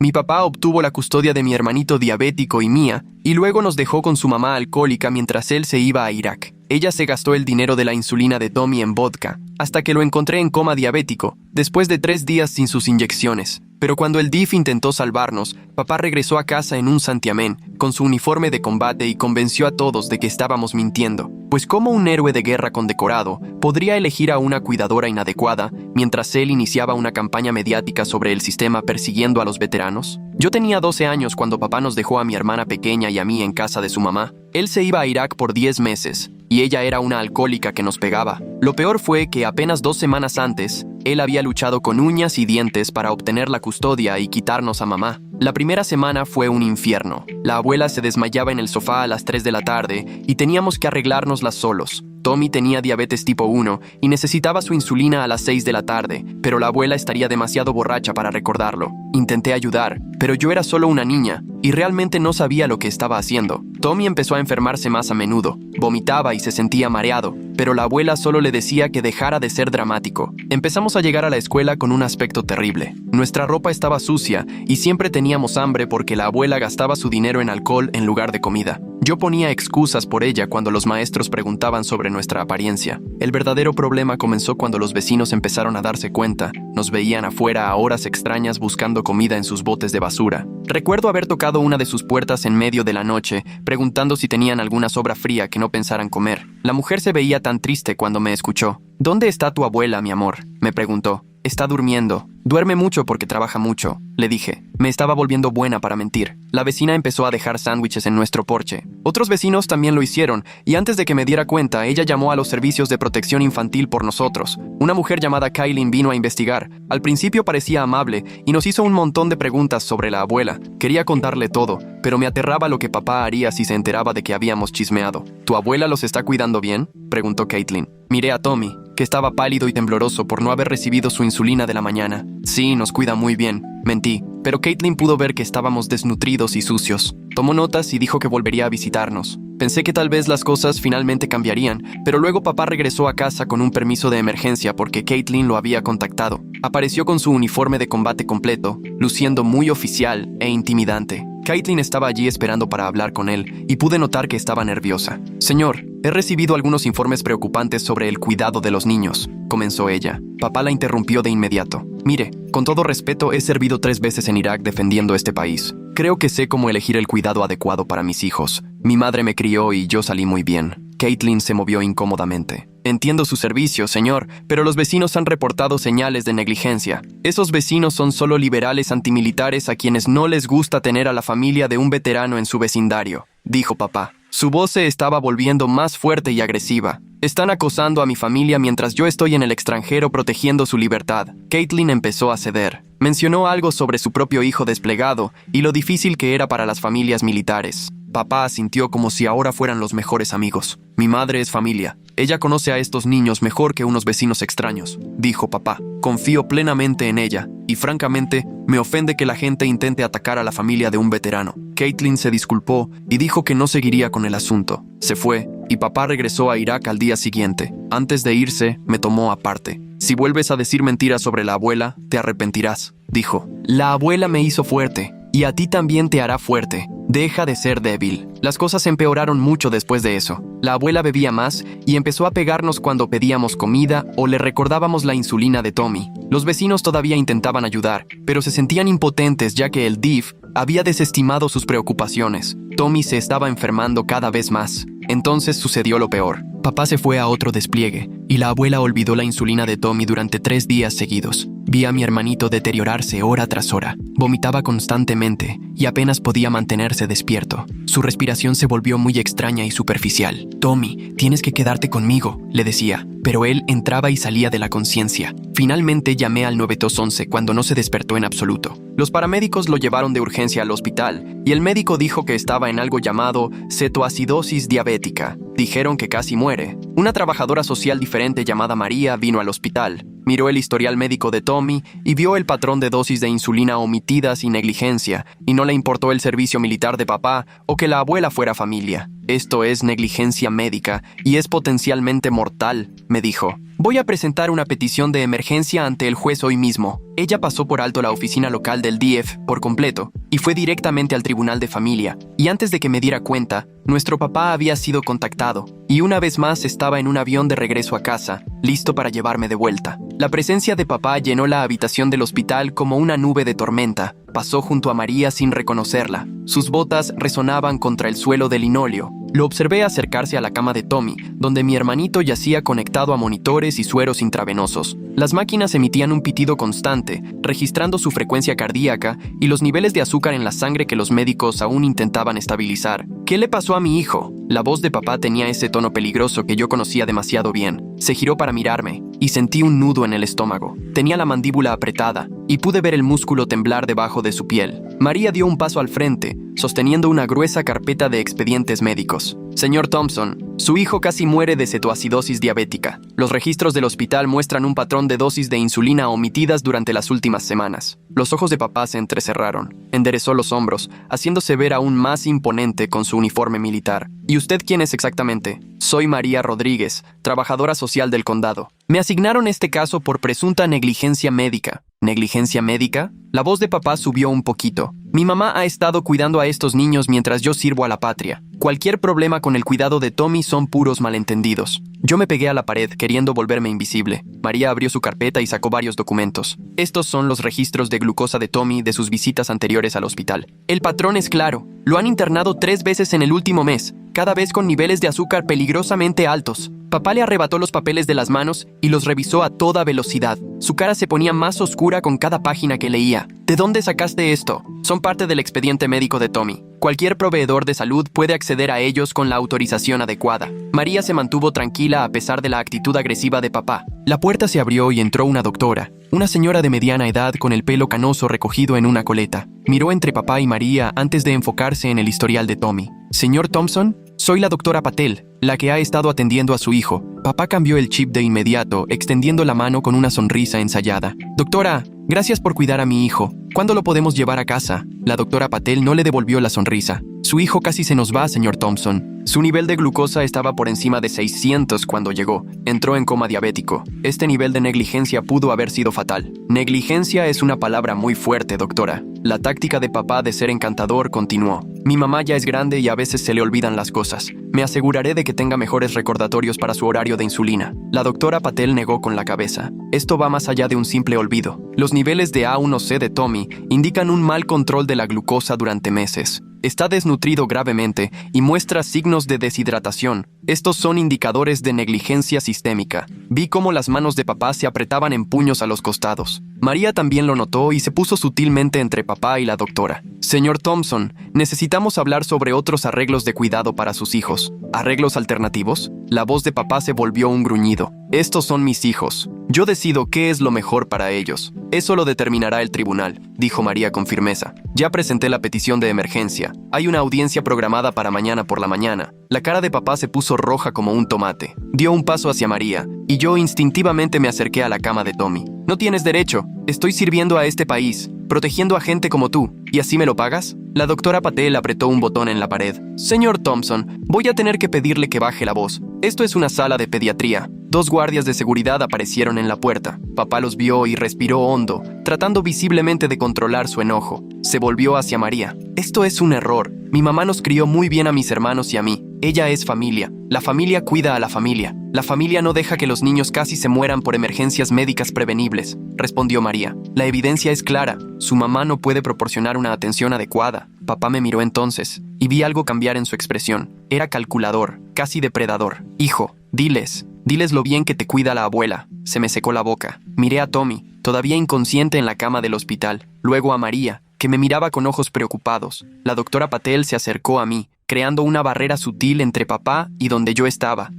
Mi papá obtuvo la custodia de mi hermanito diabético y mía, y luego nos dejó con su mamá alcohólica mientras él se iba a Irak. Ella se gastó el dinero de la insulina de Tommy en vodka, hasta que lo encontré en coma diabético, después de 3 días sin sus inyecciones. Pero cuando el DIF intentó salvarnos, papá regresó a casa en un santiamén, con su uniforme de combate y convenció a todos de que estábamos mintiendo. Pues como un héroe de guerra condecorado podría elegir a una cuidadora inadecuada mientras él iniciaba una campaña mediática sobre el sistema persiguiendo a los veteranos? Yo tenía 12 años cuando papá nos dejó a mi hermana pequeña y a mí en casa de su mamá. Él se iba a Irak por 10 meses, y ella era una alcohólica que nos pegaba. Lo peor fue que apenas 2 semanas antes, él había luchado con uñas y dientes para obtener la custodia y quitarnos a mamá. La primera semana fue un infierno. La abuela se desmayaba en el sofá a las 3 de la tarde y teníamos que arreglárnoslas solos. Tommy tenía diabetes tipo 1 y necesitaba su insulina a las 6 de la tarde, pero la abuela estaría demasiado borracha para recordarlo. Intenté ayudar, pero yo era solo una niña y realmente no sabía lo que estaba haciendo. Tommy empezó a enfermarse más a menudo, vomitaba y se sentía mareado, pero la abuela solo le decía que dejara de ser dramático. Empezamos a llegar a la escuela con un aspecto terrible. Nuestra ropa estaba sucia y siempre teníamos hambre porque la abuela gastaba su dinero en alcohol en lugar de comida. Yo ponía excusas por ella cuando los maestros preguntaban sobre nuestra apariencia. El verdadero problema comenzó cuando los vecinos empezaron a darse cuenta. Nos veían afuera a horas extrañas buscando comida en sus botes de basura. Recuerdo haber tocado una de sus puertas en medio de la noche, preguntando si tenían alguna sobra fría que no pensaran comer. La mujer se veía tan triste cuando me escuchó. ¿Dónde está tu abuela, mi amor?, me preguntó. Está durmiendo. Duerme mucho porque trabaja mucho, le dije. Me estaba volviendo buena para mentir. La vecina empezó a dejar sándwiches en nuestro porche. Otros vecinos también lo hicieron, y antes de que me diera cuenta, ella llamó a los servicios de protección infantil por nosotros. Una mujer llamada Kaylin vino a investigar. Al principio parecía amable, y nos hizo un montón de preguntas sobre la abuela. Quería contarle todo, pero me aterraba lo que papá haría si se enteraba de que habíamos chismeado. ¿Tu abuela los está cuidando bien?, preguntó Caitlin. Miré a Tommy, que estaba pálido y tembloroso por no haber recibido su insulina de la mañana. Sí, nos cuida muy bien, mentí, pero Caitlin pudo ver que estábamos desnutridos y sucios. Tomó notas y dijo que volvería a visitarnos. Pensé que tal vez las cosas finalmente cambiarían, pero luego papá regresó a casa con un permiso de emergencia porque Caitlin lo había contactado. Apareció con su uniforme de combate completo, luciendo muy oficial e intimidante. Caitlin estaba allí esperando para hablar con él y pude notar que estaba nerviosa. Señor, he recibido algunos informes preocupantes sobre el cuidado de los niños, comenzó ella. Papá la interrumpió de inmediato. Mire, con todo respeto, he servido 3 veces en Irak defendiendo este país. Creo que sé cómo elegir el cuidado adecuado para mis hijos. Mi madre me crió y yo salí muy bien. Caitlin se movió incómodamente. Entiendo su servicio, señor, pero los vecinos han reportado señales de negligencia. Esos vecinos son solo liberales antimilitares a quienes no les gusta tener a la familia de un veterano en su vecindario, dijo papá. Su voz se estaba volviendo más fuerte y agresiva. Están acosando a mi familia mientras yo estoy en el extranjero protegiendo su libertad. Caitlin empezó a ceder. Mencionó algo sobre su propio hijo desplegado y lo difícil que era para las familias militares. Papá asintió como si ahora fueran los mejores amigos. Mi madre es familia. Ella conoce a estos niños mejor que unos vecinos extraños, dijo papá. Confío plenamente en ella, y francamente, me ofende que la gente intente atacar a la familia de un veterano. Caitlin se disculpó y dijo que no seguiría con el asunto. Se fue, y papá regresó a Irak al día siguiente. Antes de irse, me tomó aparte. Si vuelves a decir mentiras sobre la abuela, te arrepentirás, dijo. La abuela me hizo fuerte, y a ti también te hará fuerte. Deja de ser débil. Las cosas empeoraron mucho después de eso. La abuela bebía más y empezó a pegarnos cuando pedíamos comida o le recordábamos la insulina de Tommy. Los vecinos todavía intentaban ayudar, pero se sentían impotentes ya que el DIF había desestimado sus preocupaciones. Tommy se estaba enfermando cada vez más. Entonces sucedió lo peor. Papá se fue a otro despliegue y la abuela olvidó la insulina de Tommy durante 3 días seguidos. Vi a mi hermanito deteriorarse hora tras hora. Vomitaba constantemente y apenas podía mantenerse despierto. Su respiración se volvió muy extraña y superficial. Tommy, tienes que quedarte conmigo, le decía, pero él entraba y salía de la conciencia. Finalmente llamé al 911 cuando no se despertó en absoluto. Los paramédicos lo llevaron de urgencia al hospital y el médico dijo que estaba en algo llamado cetoacidosis diabética. Dijeron que casi muere. Una trabajadora social diferente llamada María vino al hospital. Miró el historial médico de Tommy y vio el patrón de dosis de insulina omitidas y negligencia, y no le importó el servicio militar de papá o que la abuela fuera familia. Esto es negligencia médica y es potencialmente mortal, me dijo. Voy a presentar una petición de emergencia ante el juez hoy mismo. Ella pasó por alto la oficina local del DF por completo y fue directamente al tribunal de familia. Y antes de que me diera cuenta, nuestro papá había sido contactado y una vez más estaba en un avión de regreso a casa, listo para llevarme de vuelta. La presencia de papá llenó la habitación del hospital como una nube de tormenta. Pasó junto a María sin reconocerla. Sus botas resonaban contra el suelo de linóleo. Lo observé acercarse a la cama de Tommy, donde mi hermanito yacía conectado a monitores y sueros intravenosos. Las máquinas emitían un pitido constante, registrando su frecuencia cardíaca y los niveles de azúcar en la sangre que los médicos aún intentaban estabilizar. ¿Qué le pasó a mi hijo? La voz de papá tenía ese tono peligroso que yo conocía demasiado bien. Se giró para mirarme y sentí un nudo en el estómago. Tenía la mandíbula apretada y pude ver el músculo temblar debajo de su piel. María dio un paso al frente, sosteniendo una gruesa carpeta de expedientes médicos. Señor Thompson, su hijo casi muere de cetoacidosis diabética. Los registros del hospital muestran un patrón de dosis de insulina omitidas durante las últimas semanas. Los ojos de papá se entrecerraron. Enderezó los hombros, haciéndose ver aún más imponente con su uniforme militar. ¿Y usted quién es exactamente? Soy María Rodríguez, trabajadora social del condado. Me asignaron este caso por presunta negligencia médica. ¿Negligencia médica? La voz de papá subió un poquito. Mi mamá ha estado cuidando a estos niños mientras yo sirvo a la patria. Cualquier problema con el cuidado de Tommy son puros malentendidos. Yo me pegué a la pared, queriendo volverme invisible. María abrió su carpeta y sacó varios documentos. Estos son los registros de glucosa de Tommy de sus visitas anteriores al hospital. El patrón es claro. Lo han internado 3 veces en el último mes, cada vez con niveles de azúcar peligrosamente altos. Papá le arrebató los papeles de las manos y los revisó a toda velocidad. Su cara se ponía más oscura con cada página que leía. ¿De dónde sacaste esto? Son parte del expediente médico de Tommy. Cualquier proveedor de salud puede acceder a ellos con la autorización adecuada. María se mantuvo tranquila a pesar de la actitud agresiva de papá. La puerta se abrió y entró una doctora, una señora de mediana edad con el pelo canoso recogido en una coleta. Miró entre papá y María antes de enfocarse en el historial de Tommy. Señor Thompson, soy la doctora Patel, la que ha estado atendiendo a su hijo. Papá cambió el chip de inmediato, extendiendo la mano con una sonrisa ensayada. Doctora, gracias por cuidar a mi hijo. ¿Cuándo lo podemos llevar a casa? La doctora Patel no le devolvió la sonrisa. Su hijo casi se nos va, señor Thompson. Su nivel de glucosa estaba por encima de 600 cuando llegó. Entró en coma diabético. Este nivel de negligencia pudo haber sido fatal. Negligencia es una palabra muy fuerte, doctora. La táctica de papá de ser encantador continuó. Mi mamá ya es grande y a veces se le olvidan las cosas. Me aseguraré de que tenga mejores recordatorios para su horario de insulina. La doctora Patel negó con la cabeza. Esto va más allá de un simple olvido. Los niveles de A1C de Tommy indican un mal control de la glucosa durante meses. Está desnutrido gravemente y muestra signos de deshidratación. Estos son indicadores de negligencia sistémica. Vi cómo las manos de papá se apretaban en puños a los costados. María también lo notó y se puso sutilmente entre papá y la doctora. Señor Thompson, necesitamos hablar sobre otros arreglos de cuidado para sus hijos. ¿Arreglos alternativos? La voz de papá se volvió un gruñido. Estos son mis hijos. Yo decido qué es lo mejor para ellos. Eso lo determinará el tribunal, dijo María con firmeza. Ya presenté la petición de emergencia. Hay una audiencia programada para mañana por la mañana. La cara de papá se puso roja como un tomate. Dio un paso hacia María, y yo instintivamente me acerqué a la cama de Tommy. No tienes derecho. Estoy sirviendo a este país, protegiendo a gente como tú. ¿Y así me lo pagas? La doctora Patel apretó un botón en la pared. Señor Thompson, voy a tener que pedirle que baje la voz. Esto es una sala de pediatría. 2 guardias de seguridad aparecieron en la puerta. Papá los vio y respiró hondo, tratando visiblemente de controlar su enojo. Se volvió hacia María. Esto es un error. Mi mamá nos crió muy bien a mis hermanos y a mí. Ella es familia. La familia cuida a la familia. La familia no deja que los niños casi se mueran por emergencias médicas prevenibles, respondió María. La evidencia es clara. Su mamá no puede proporcionar una atención adecuada. Papá me miró entonces y vi algo cambiar en su expresión. Era calculador, casi depredador. Hijo, diles lo bien que te cuida la abuela. Se me secó la boca. Miré a Tommy, todavía inconsciente en la cama del hospital. Luego a María, que me miraba con ojos preocupados. La doctora Patel se acercó a mí, creando una barrera sutil entre papá y donde yo estaba.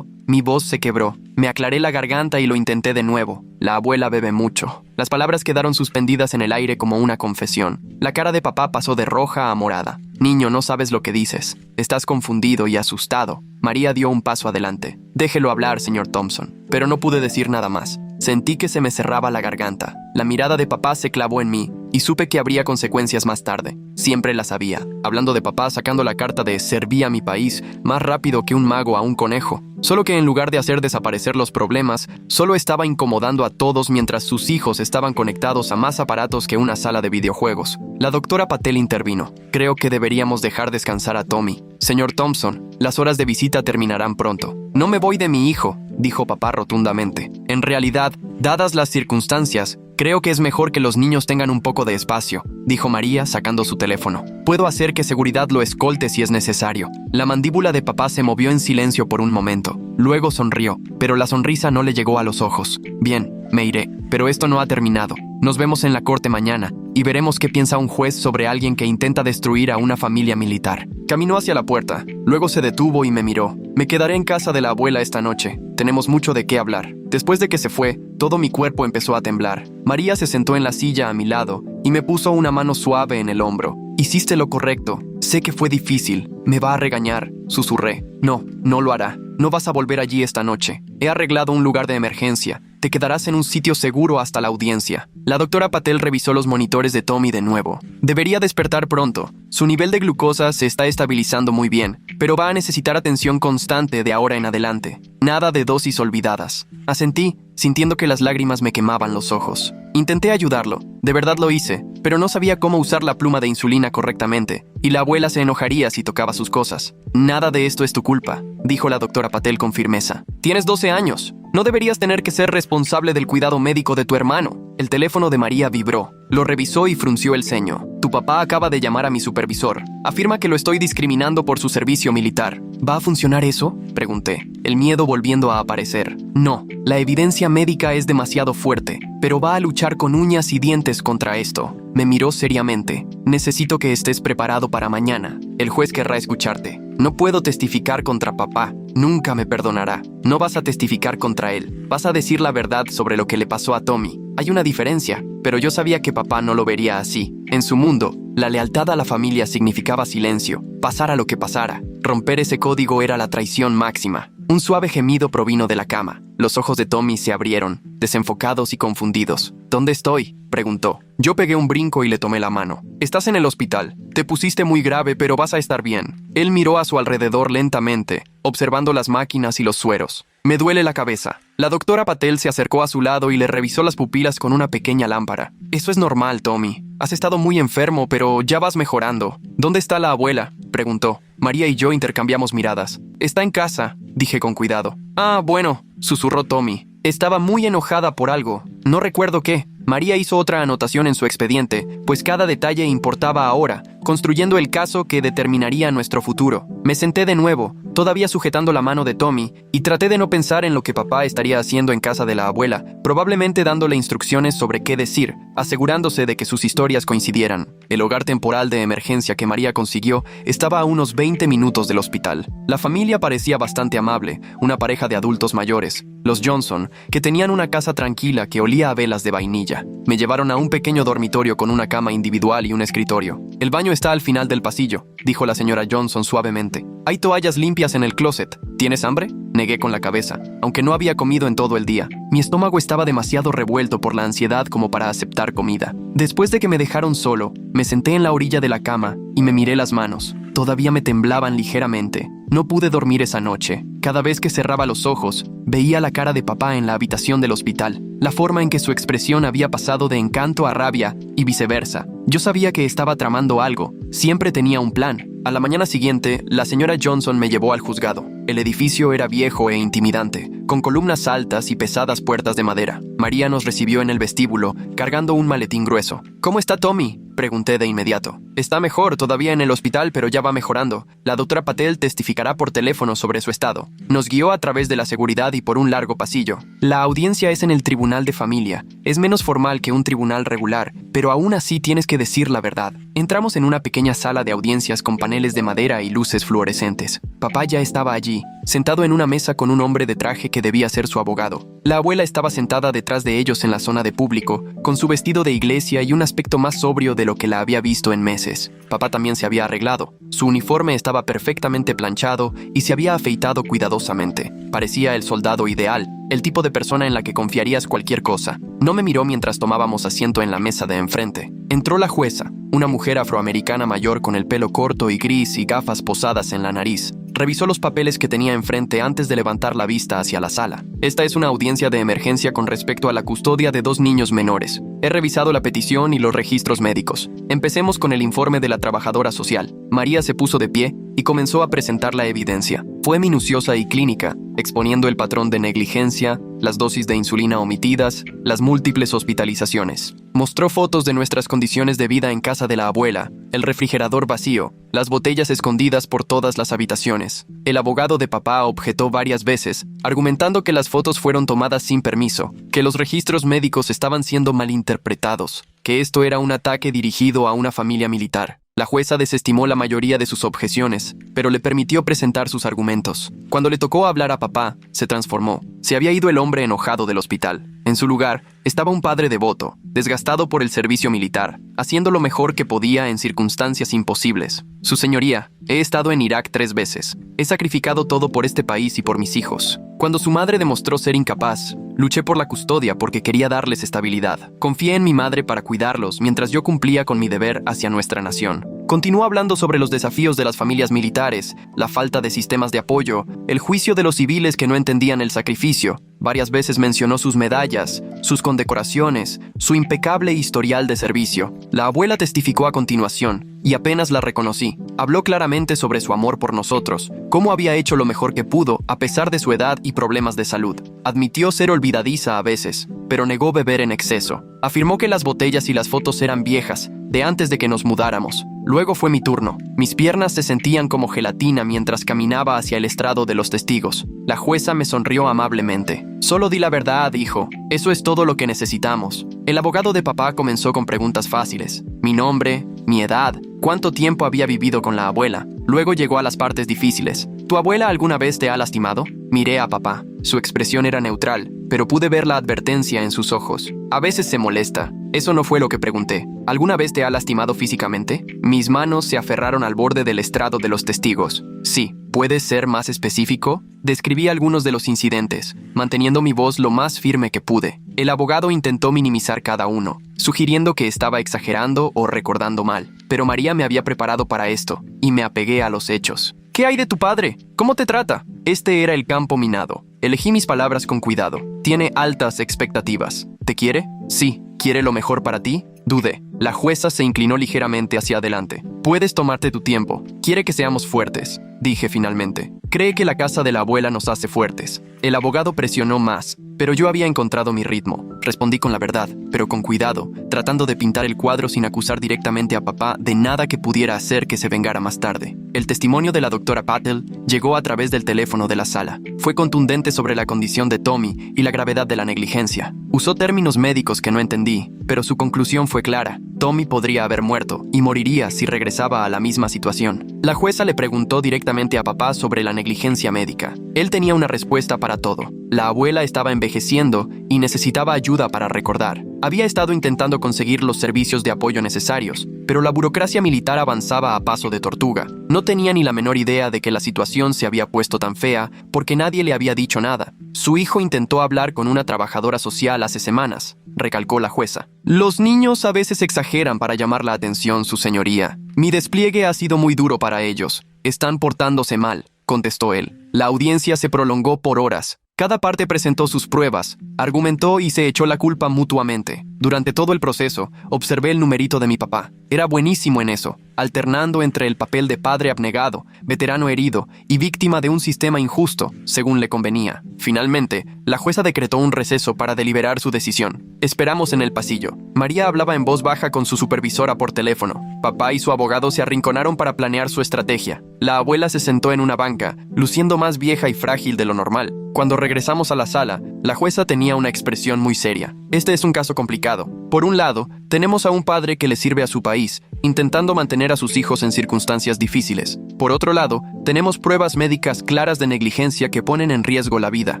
Mi voz se quebró. Me aclaré la garganta y lo intenté de nuevo. La abuela bebe mucho. Las palabras quedaron suspendidas en el aire como una confesión. La cara de papá pasó de roja a morada. Niño, no sabes lo que dices. Estás confundido y asustado. María dio un paso adelante. Déjelo hablar, señor Thompson. Pero no pude decir nada más. Sentí que se me cerraba la garganta. La mirada de papá se clavó en mí y supe que habría consecuencias más tarde. Siempre las había. Hablando de papá sacando la carta de serví a mi país más rápido que un mago a un conejo. Solo que en lugar de hacer desaparecer los problemas, solo estaba incomodando a todos mientras sus hijos estaban conectados a más aparatos que una sala de videojuegos. La doctora Patel intervino. Creo que deberíamos dejar descansar a Tommy. Señor Thompson, las horas de visita terminarán pronto. No me voy de mi hijo, dijo papá rotundamente. En realidad, dadas las circunstancias, creo que es mejor que los niños tengan un poco de espacio, dijo María sacando su teléfono. Puedo hacer que seguridad lo escolte si es necesario. La mandíbula de papá se movió en silencio por un momento. Luego sonrió, pero la sonrisa no le llegó a los ojos. Bien, me iré, pero esto no ha terminado. Nos vemos en la corte mañana y veremos qué piensa un juez sobre alguien que intenta destruir a una familia militar. Caminó hacia la puerta, luego se detuvo y me miró. Me quedaré en casa de la abuela esta noche. Tenemos mucho de qué hablar. Después de que se fue, todo mi cuerpo empezó a temblar. María se sentó en la silla a mi lado y me puso una mano suave en el hombro. Hiciste lo correcto. Sé que fue difícil. Me va a regañar, susurré. No, no lo hará. No vas a volver allí esta noche. He arreglado un lugar de emergencia. Te quedarás en un sitio seguro hasta la audiencia. La doctora Patel revisó los monitores de Tommy de nuevo. Debería despertar pronto. Su nivel de glucosa se está estabilizando muy bien, pero va a necesitar atención constante de ahora en adelante. Nada de dosis olvidadas. Asentí, sintiendo que las lágrimas me quemaban los ojos. Intenté ayudarlo, de verdad lo hice, pero no sabía cómo usar la pluma de insulina correctamente, y la abuela se enojaría si tocaba sus cosas. Nada de esto es tu culpa, dijo la doctora Patel con firmeza. Tienes 12 años. No deberías tener que ser responsable del cuidado médico de tu hermano. El teléfono de María vibró. Lo revisó y frunció el ceño. Tu papá acaba de llamar a mi supervisor. Afirma que lo estoy discriminando por su servicio militar. ¿Va a funcionar eso?, pregunté, el miedo volviendo a aparecer. No, la evidencia médica es demasiado fuerte, pero va a luchar con uñas y dientes contra esto. Me miró seriamente. Necesito que estés preparado para mañana. El juez querrá escucharte. No puedo testificar contra papá. Nunca me perdonará. No vas a testificar contra él. Vas a decir la verdad sobre lo que le pasó a Tommy. Hay una diferencia, pero yo sabía que papá no lo vería así. En su mundo, la lealtad a la familia significaba silencio. Pasara lo que pasara, romper ese código era la traición máxima. Un suave gemido provino de la cama. Los ojos de Tommy se abrieron, desenfocados y confundidos. ¿Dónde estoy?, preguntó. Yo pegué un brinco y le tomé la mano. Estás en el hospital. Te pusiste muy grave, pero vas a estar bien. Él miró a su alrededor lentamente, observando las máquinas y los sueros. Me duele la cabeza. La doctora Patel se acercó a su lado y le revisó las pupilas con una pequeña lámpara. Eso es normal, Tommy. Has estado muy enfermo, pero ya vas mejorando. ¿Dónde está la abuela?, preguntó. María y yo intercambiamos miradas. Está en casa, dije con cuidado. Ah, bueno, susurró Tommy. Estaba muy enojada por algo. No recuerdo qué. María hizo otra anotación en su expediente, pues cada detalle importaba ahora, construyendo el caso que determinaría nuestro futuro. Me senté de nuevo, todavía sujetando la mano de Tommy, y traté de no pensar en lo que papá estaría haciendo en casa de la abuela, probablemente dándole instrucciones sobre qué decir, asegurándose de que sus historias coincidieran. El hogar temporal de emergencia que María consiguió estaba a unos 20 minutos del hospital. La familia parecía bastante amable, una pareja de adultos mayores, los Johnson, que tenían una casa tranquila que olía a velas de vainilla. Me llevaron a un pequeño dormitorio con una cama individual y un escritorio. El baño está al final del pasillo, dijo la señora Johnson suavemente. Hay toallas limpias en el closet. ¿Tienes hambre?, negué con la cabeza, aunque no había comido en todo el día. Mi estómago estaba demasiado revuelto por la ansiedad como para aceptar comida. Después de que me dejaron solo, me senté en la orilla de la cama y me miré las manos. Todavía me temblaban ligeramente. No pude dormir esa noche. Cada vez que cerraba los ojos, veía la cara de papá en la habitación del hospital, la forma en que su expresión había pasado de encanto a rabia y viceversa. Yo sabía que estaba tramando algo, siempre tenía un plan. A la mañana siguiente, la señora Johnson me llevó al juzgado. El edificio era viejo e intimidante, con columnas altas y pesadas puertas de madera. María nos recibió en el vestíbulo, cargando un maletín grueso. ¿Cómo está Tommy?, pregunté de inmediato. Está mejor, todavía en el hospital, pero ya va mejorando. La doctora Patel testificará por teléfono sobre su estado. Nos guió a través de la seguridad y por un largo pasillo. La audiencia es en el tribunal de familia. Es menos formal que un tribunal regular, pero aún así tienes que decir la verdad. Entramos en una pequeña sala de audiencias con paneles de madera y luces fluorescentes. Papá ya estaba allí, sentado en una mesa con un hombre de traje que debía ser su abogado. La abuela estaba sentada detrás de ellos en la zona de público, con su vestido de iglesia y un aspecto más sobrio de lo que la había visto en meses. Papá también se había arreglado. Su uniforme estaba perfectamente planchado y se había afeitado cuidadosamente. Parecía el soldado ideal, el tipo de persona en la que confiarías cualquier cosa. No me miró mientras tomábamos asiento en la mesa de enfrente. Entró la jueza, una mujer afroamericana mayor con el pelo corto y gris y gafas posadas en la nariz. Revisó los papeles que tenía enfrente antes de levantar la vista hacia la sala. Esta es una audiencia de emergencia con respecto a la custodia de 2 niños menores. He revisado la petición y los registros médicos. Empecemos con el informe de la trabajadora social. María se puso de pie y comenzó a presentar la evidencia. Fue minuciosa y clínica, exponiendo el patrón de negligencia, las dosis de insulina omitidas, las múltiples hospitalizaciones. Mostró fotos de nuestras condiciones de vida en casa de la abuela, el refrigerador vacío, las botellas escondidas por todas las habitaciones. El abogado de papá objetó varias veces, argumentando que las fotos fueron tomadas sin permiso, que los registros médicos estaban siendo malinterpretados, que esto era un ataque dirigido a una familia militar. La jueza desestimó la mayoría de sus objeciones, pero le permitió presentar sus argumentos. Cuando le tocó hablar a papá, se transformó. Se había ido el hombre enojado del hospital. En su lugar, estaba un padre devoto, desgastado por el servicio militar, haciendo lo mejor que podía en circunstancias imposibles. Su señoría, he estado en Irak 3 veces. He sacrificado todo por este país y por mis hijos. Cuando su madre demostró ser incapaz, luché por la custodia porque quería darles estabilidad. Confié en mi madre para cuidarlos mientras yo cumplía con mi deber hacia nuestra nación. Continuó hablando sobre los desafíos de las familias militares, la falta de sistemas de apoyo, el juicio de los civiles que no entendían el sacrificio. Varias veces mencionó sus medallas, sus condecoraciones, su impecable historial de servicio. La abuela testificó a continuación, y apenas la reconocí. Habló claramente sobre su amor por nosotros, cómo había hecho lo mejor que pudo a pesar de su edad y problemas de salud. Admitió ser olvidadiza a veces, pero negó beber en exceso. Afirmó que las botellas y las fotos eran viejas, de antes de que nos mudáramos. Luego fue mi turno. Mis piernas se sentían como gelatina mientras caminaba hacia el estrado de los testigos. La jueza me sonrió amablemente. Solo di la verdad, dijo. Eso es todo lo que necesitamos. El abogado de papá comenzó con preguntas fáciles. Mi nombre, mi edad, cuánto tiempo había vivido con la abuela. Luego llegó a las partes difíciles. ¿Tu abuela alguna vez te ha lastimado? Miré a papá. Su expresión era neutral, pero pude ver la advertencia en sus ojos. A veces se molesta. Eso no fue lo que pregunté. ¿Alguna vez te ha lastimado físicamente? Mis manos se aferraron al borde del estrado de los testigos. Sí. ¿Puedes ser más específico? Describí algunos de los incidentes, manteniendo mi voz lo más firme que pude. El abogado intentó minimizar cada uno, sugiriendo que estaba exagerando o recordando mal. Pero María me había preparado para esto, y me apegué a los hechos. ¿Qué hay de tu padre? ¿Cómo te trata? Este era el campo minado. Elegí mis palabras con cuidado. Tiene altas expectativas. ¿Te quiere? Sí. ¿Quiere lo mejor para ti? Dudé. La jueza se inclinó ligeramente hacia adelante. Puedes tomarte tu tiempo. Quiere que seamos fuertes, dije finalmente. Cree que la casa de la abuela nos hace fuertes. El abogado presionó más, pero yo había encontrado mi ritmo. Respondí con la verdad, pero con cuidado, tratando de pintar el cuadro sin acusar directamente a papá de nada que pudiera hacer que se vengara más tarde. El testimonio de la doctora Patel llegó a través del teléfono de la sala. Fue contundente sobre la condición de Tommy y la gravedad de la negligencia. Usó términos médicos que no entendí, pero su conclusión fue clara. Tommy podría haber muerto y moriría si regresaba a la misma situación. La jueza le preguntó directamente a papá sobre la negligencia médica. Él tenía una respuesta para todo. La abuela estaba envejeciendo y necesitaba ayuda para recordar. Había estado intentando conseguir los servicios de apoyo necesarios, pero la burocracia militar avanzaba a paso de tortuga. No tenía ni la menor idea de que la situación se había puesto tan fea porque nadie le había dicho nada. Su hijo intentó hablar con una trabajadora social hace semanas, recalcó la jueza. Los niños a veces exageran para llamar la atención, su señoría. Mi despliegue ha sido muy duro para ellos. Están portándose mal, contestó él. La audiencia se prolongó por horas. Cada parte presentó sus pruebas, argumentó y se echó la culpa mutuamente. Durante todo el proceso, observé el numerito de mi papá. Era buenísimo en eso, alternando entre el papel de padre abnegado, veterano herido y víctima de un sistema injusto, según le convenía. Finalmente, la jueza decretó un receso para deliberar su decisión. Esperamos en el pasillo. María hablaba en voz baja con su supervisora por teléfono. Papá y su abogado se arrinconaron para planear su estrategia. La abuela se sentó en una banca, luciendo más vieja y frágil de lo normal. Cuando regresamos a la sala, la jueza tenía una expresión muy seria. Este es un caso complicado. Por un lado, tenemos a un padre que le sirve a su país intentando mantener a sus hijos en circunstancias difíciles. Por otro lado, tenemos pruebas médicas claras de negligencia que ponen en riesgo la vida.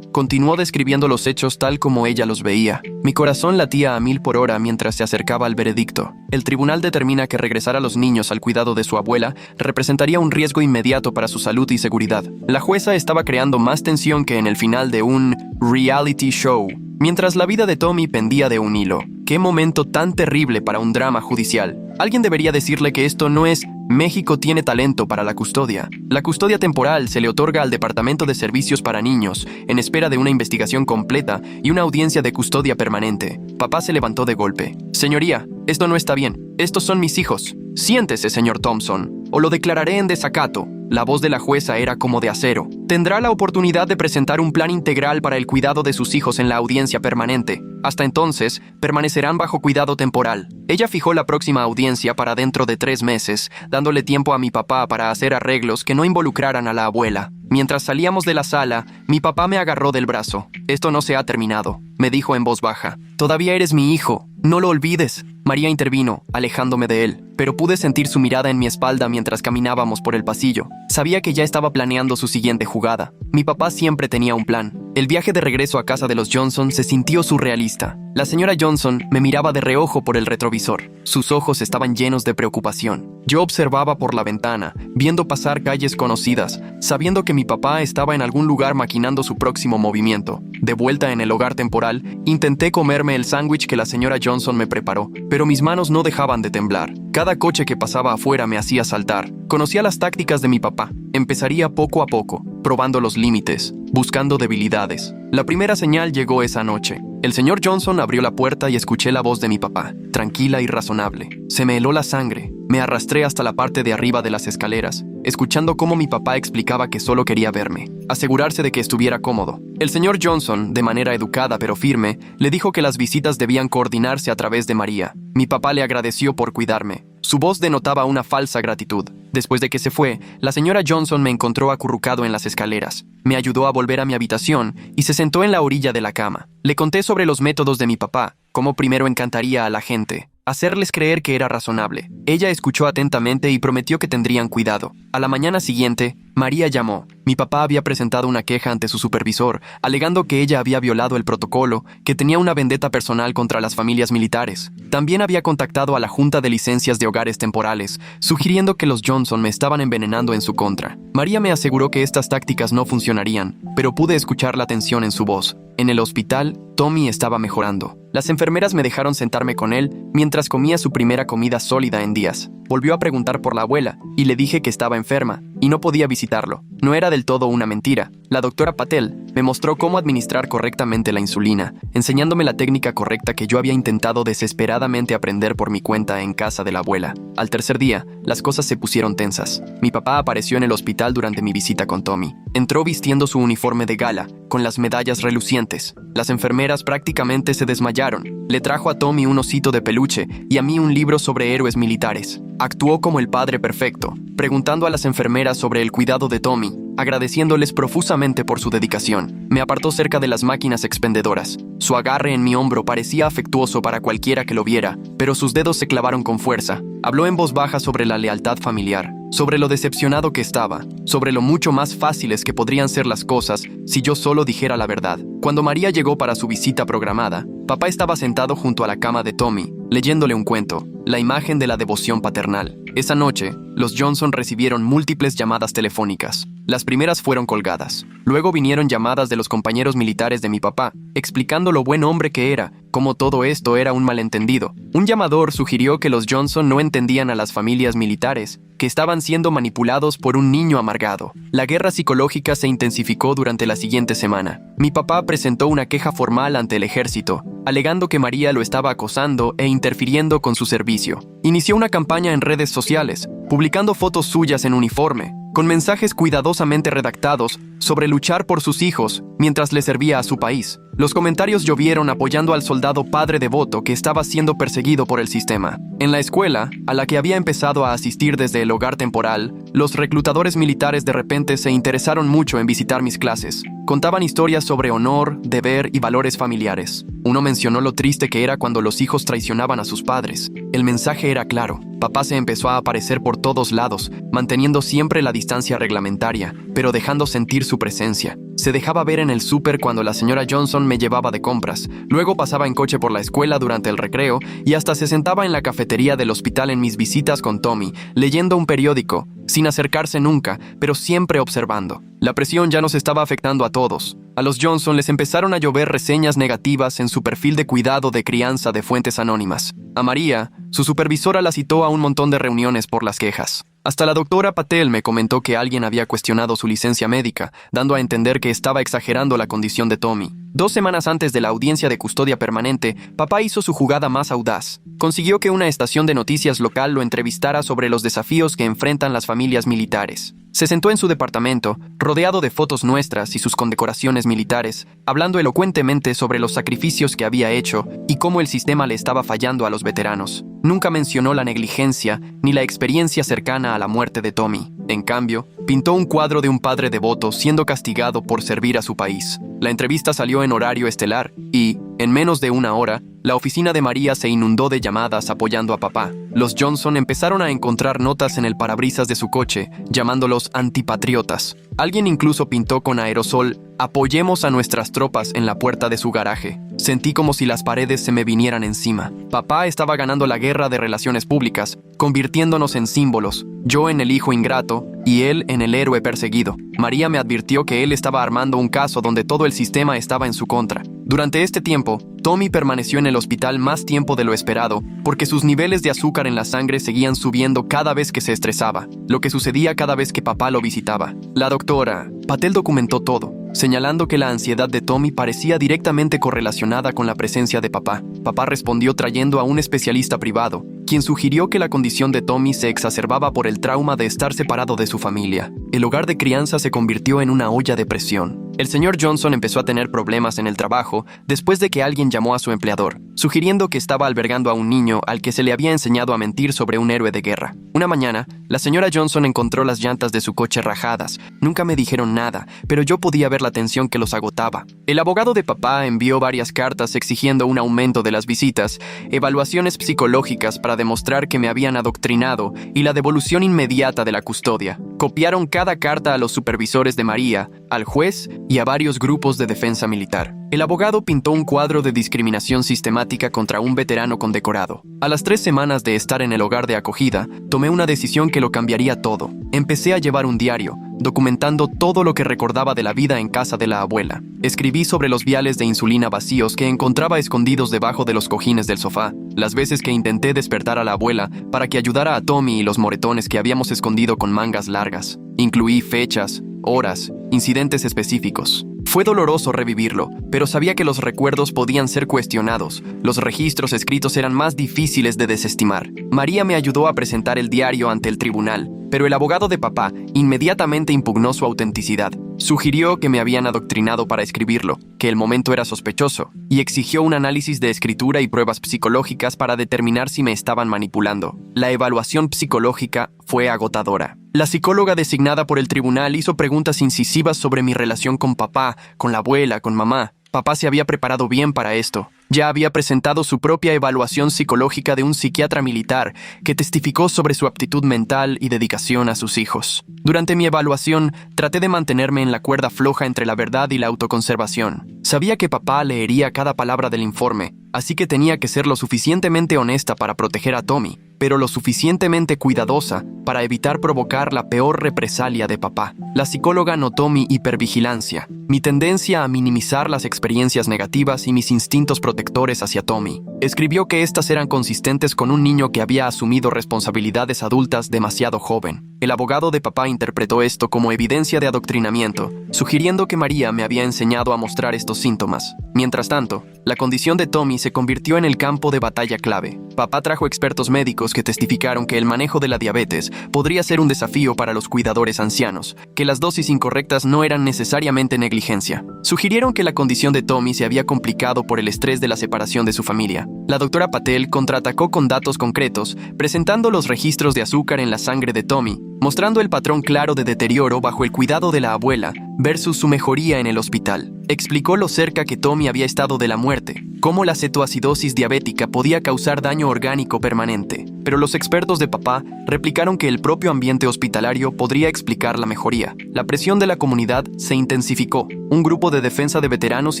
Continuó describiendo los hechos tal como ella los veía. Mi corazón latía a 1000 por hora mientras se acercaba al veredicto. El tribunal determina que regresar a los niños al cuidado de su abuela representaría un riesgo inmediato para su salud y seguridad. La jueza estaba creando más tensión que en el final de un reality show, mientras la vida de Tommy pendía de un hilo. ¡Qué momento tan terrible para un drama judicial! Alguien debería decirle que esto no es México tiene talento para la custodia. La custodia temporal se le otorga al Departamento de Servicios para Niños, en espera de una investigación completa y una audiencia de custodia permanente. Papá se levantó de golpe. Señoría, esto no está bien. Estos son mis hijos. Siéntese, señor Thompson, o lo declararé en desacato. La voz de la jueza era como de acero. Tendrá la oportunidad de presentar un plan integral para el cuidado de sus hijos en la audiencia permanente. Hasta entonces, permanecerán bajo cuidado temporal. Ella fijó la próxima audiencia para dentro de 3 meses, dándole tiempo a mi papá para hacer arreglos que no involucraran a la abuela. Mientras salíamos de la sala, mi papá me agarró del brazo. Esto no se ha terminado, me dijo en voz baja. Todavía eres mi hijo, no lo olvides. María intervino, alejándome de él, pero pude sentir su mirada en mi espalda mientras caminábamos por el pasillo. Sabía que ya estaba planeando su siguiente jugada. Mi papá siempre tenía un plan. El viaje de regreso a casa de los Johnson se sintió surrealista. La señora Johnson me miraba de reojo por el retrovisor. Sus ojos estaban llenos de preocupación. Yo observaba por la ventana, viendo pasar calles conocidas, sabiendo que mi papá estaba en algún lugar maquinando su próximo movimiento. De vuelta en el hogar temporal, intenté comerme el sándwich que la señora Johnson me preparó, pero mis manos no dejaban de temblar. Cada coche que pasaba afuera me hacía saltar. Conocía las tácticas de mi papá. Empezaría poco a poco, probando los límites, buscando debilidades. La primera señal llegó esa noche. El señor Johnson abrió la puerta y escuché la voz de mi papá, tranquila y razonable. Se me heló la sangre. Me arrastré hasta la parte de arriba de las escaleras, escuchando cómo mi papá explicaba que solo quería verme, asegurarse de que estuviera cómodo. El señor Johnson, de manera educada pero firme, le dijo que las visitas debían coordinarse a través de María. Mi papá le agradeció por cuidarme. Su voz denotaba una falsa gratitud. Después de que se fue, la señora Johnson me encontró acurrucado en las escaleras. Me ayudó a volver a mi habitación y se sentó en la orilla de la cama. Le conté sobre los métodos de mi papá, cómo primero encantaría a la gente, hacerles creer que era razonable. Ella escuchó atentamente y prometió que tendrían cuidado. A la mañana siguiente, María llamó. Mi papá había presentado una queja ante su supervisor, alegando que ella había violado el protocolo, que tenía una vendetta personal contra las familias militares. También había contactado a la Junta de Licencias de Hogares Temporales, sugiriendo que los Johnson me estaban envenenando en su contra. María me aseguró que estas tácticas no funcionarían, pero pude escuchar la tensión en su voz. En el hospital, Tommy estaba mejorando. Las enfermeras me dejaron sentarme con él mientras comía su primera comida sólida en días. Volvió a preguntar por la abuela y le dije que estaba enferma y no podía visitarlo. No era del todo una mentira. La doctora Patel me mostró cómo administrar correctamente la insulina, enseñándome la técnica correcta que yo había intentado desesperadamente aprender por mi cuenta en casa de la abuela. Al tercer día, las cosas se pusieron tensas. Mi papá apareció en el hospital durante mi visita con Tommy. Entró vistiendo su uniforme de gala, con las medallas relucientes. Las enfermeras prácticamente se desmayaron. Le trajo a Tommy un osito de peluche y a mí un libro sobre héroes militares. Actuó como el padre perfecto, preguntando a las enfermeras sobre el cuidado de Tommy, agradeciéndoles profusamente por su dedicación. Me apartó cerca de las máquinas expendedoras. Su agarre en mi hombro parecía afectuoso para cualquiera que lo viera, pero sus dedos se clavaron con fuerza. Habló en voz baja sobre la lealtad familiar, sobre lo decepcionado que estaba, sobre lo mucho más fáciles que podrían ser las cosas si yo solo dijera la verdad. Cuando María llegó para su visita programada, papá estaba sentado junto a la cama de Tommy, leyéndole un cuento, la imagen de la devoción paternal. Esa noche, los Johnson recibieron múltiples llamadas telefónicas. Las primeras fueron colgadas. Luego vinieron llamadas de los compañeros militares de mi papá, explicando lo buen hombre que era, cómo todo esto era un malentendido. Un llamador sugirió que los Johnson no entendían a las familias militares, que estaban siendo manipulados por un niño amargado. La guerra psicológica se intensificó durante la siguiente semana. Mi papá presentó una queja formal ante el ejército, alegando que María lo estaba acosando e interfiriendo con su servicio. Inició una campaña en redes sociales, publicando fotos suyas en uniforme, con mensajes cuidadosamente redactados sobre luchar por sus hijos mientras le servía a su país. Los comentarios llovieron apoyando al soldado padre devoto que estaba siendo perseguido por el sistema. En la escuela, a la que había empezado a asistir desde el hogar temporal, los reclutadores militares de repente se interesaron mucho en visitar mis clases. Contaban historias sobre honor, deber y valores familiares. Uno mencionó lo triste que era cuando los hijos traicionaban a sus padres. El mensaje era claro. Papá se empezó a aparecer por todos lados, manteniendo siempre la distancia reglamentaria, pero dejando sentir su presencia. Se dejaba ver en el súper cuando la señora Johnson me llevaba de compras. Luego pasaba en coche por la escuela durante el recreo y hasta se sentaba en la cafetería del hospital en mis visitas con Tommy, leyendo un periódico, sin acercarse nunca, pero siempre observando. La presión ya nos estaba afectando a todos. A los Johnson les empezaron a llover reseñas negativas en su perfil de cuidado de crianza de fuentes anónimas. A María, su supervisora la citó a un montón de reuniones por las quejas. Hasta la doctora Patel me comentó que alguien había cuestionado su licencia médica, dando a entender que estaba exagerando la condición de Tommy. 2 semanas antes de la audiencia de custodia permanente, papá hizo su jugada más audaz. Consiguió que una estación de noticias local lo entrevistara sobre los desafíos que enfrentan las familias militares. Se sentó en su departamento, rodeado de fotos nuestras y sus condecoraciones militares, hablando elocuentemente sobre los sacrificios que había hecho y cómo el sistema le estaba fallando a los veteranos. Nunca mencionó la negligencia ni la experiencia cercana a la muerte de Tommy. En cambio, pintó un cuadro de un padre devoto siendo castigado por servir a su país. La entrevista salió en horario estelar y, en menos de 1 hora, la oficina de María se inundó de llamadas apoyando a papá. Los Johnson empezaron a encontrar notas en el parabrisas de su coche, llamándolos antipatriotas. Alguien incluso pintó con aerosol «Apoyemos a nuestras tropas» en la puerta de su garaje. Sentí como si las paredes se me vinieran encima. Papá estaba ganando la guerra de relaciones públicas, convirtiéndonos en símbolos, yo en el hijo ingrato y él en el héroe perseguido. María me advirtió que él estaba armando un caso donde todo el sistema estaba en su contra. Durante este tiempo, Tommy permaneció en el hospital más tiempo de lo esperado porque sus niveles de azúcar en la sangre seguían subiendo cada vez que se estresaba, lo que sucedía cada vez que papá lo visitaba. La doctora Patel documentó todo, señalando que la ansiedad de Tommy parecía directamente correlacionada con la presencia de papá. Papá respondió trayendo a un especialista privado, quien sugirió que la condición de Tommy se exacerbaba por el trauma de estar separado de su familia. El hogar de crianza se convirtió en una olla de presión. El señor Johnson empezó a tener problemas en el trabajo después de que alguien llamó a su empleador, sugiriendo que estaba albergando a un niño al que se le había enseñado a mentir sobre un héroe de guerra. Una mañana, la señora Johnson encontró las llantas de su coche rajadas. Nunca me dijeron nada, pero yo podía ver la tensión que los agotaba. El abogado de papá envió varias cartas exigiendo un aumento de las visitas, evaluaciones psicológicas para demostrar que me habían adoctrinado y la devolución inmediata de la custodia. Copiaron cada carta a los supervisores de María, al juez y a varios grupos de defensa militar. El abogado pintó un cuadro de discriminación sistemática contra un veterano condecorado. A las 3 semanas de estar en el hogar de acogida, tomé una decisión que lo cambiaría todo. Empecé a llevar un diario, documentando todo lo que recordaba de la vida en casa de la abuela. Escribí sobre los viales de insulina vacíos que encontraba escondidos debajo de los cojines del sofá, las veces que intenté despertar a la abuela para que ayudara a Tommy y los moretones que habíamos escondido con mangas largas. Incluí fechas, horas, incidentes específicos. Fue doloroso revivirlo, pero sabía que los recuerdos podían ser cuestionados. Los registros escritos eran más difíciles de desestimar. María me ayudó a presentar el diario ante el tribunal, pero el abogado de papá inmediatamente impugnó su autenticidad. Sugirió que me habían adoctrinado para escribirlo, que el momento era sospechoso, y exigió un análisis de escritura y pruebas psicológicas para determinar si me estaban manipulando. La evaluación psicológica fue agotadora. La psicóloga designada por el tribunal hizo preguntas incisivas sobre mi relación con papá, con la abuela, con mamá. Papá se había preparado bien para esto. Ya había presentado su propia evaluación psicológica de un psiquiatra militar que testificó sobre su aptitud mental y dedicación a sus hijos. Durante mi evaluación, traté de mantenerme en la cuerda floja entre la verdad y la autoconservación. Sabía que papá leería cada palabra del informe, así que tenía que ser lo suficientemente honesta para proteger a Tommy, pero lo suficientemente cuidadosa para evitar provocar la peor represalia de papá. La psicóloga notó mi hipervigilancia, mi tendencia a minimizar las experiencias negativas y mis instintos protectores hacia Tommy. Escribió que estas eran consistentes con un niño que había asumido responsabilidades adultas demasiado joven. El abogado de papá interpretó esto como evidencia de adoctrinamiento, sugiriendo que María me había enseñado a mostrar estos síntomas. Mientras tanto, la condición de Tommy se convirtió en el campo de batalla clave. Papá trajo expertos médicos que testificaron que el manejo de la diabetes podría ser un desafío para los cuidadores ancianos, que las dosis incorrectas no eran necesariamente negligencia. Sugirieron que la condición de Tommy se había complicado por el estrés de la separación de su familia. La doctora Patel contraatacó con datos concretos, presentando los registros de azúcar en la sangre de Tommy, mostrando el patrón claro de deterioro bajo el cuidado de la abuela versus su mejoría en el hospital. Explicó lo cerca que Tommy había estado de la muerte, cómo la cetoacidosis diabética podía causar daño orgánico permanente. Pero los expertos de papá replicaron que el propio ambiente hospitalario podría explicar la mejoría. La presión de la comunidad se intensificó. Un grupo de defensa de veteranos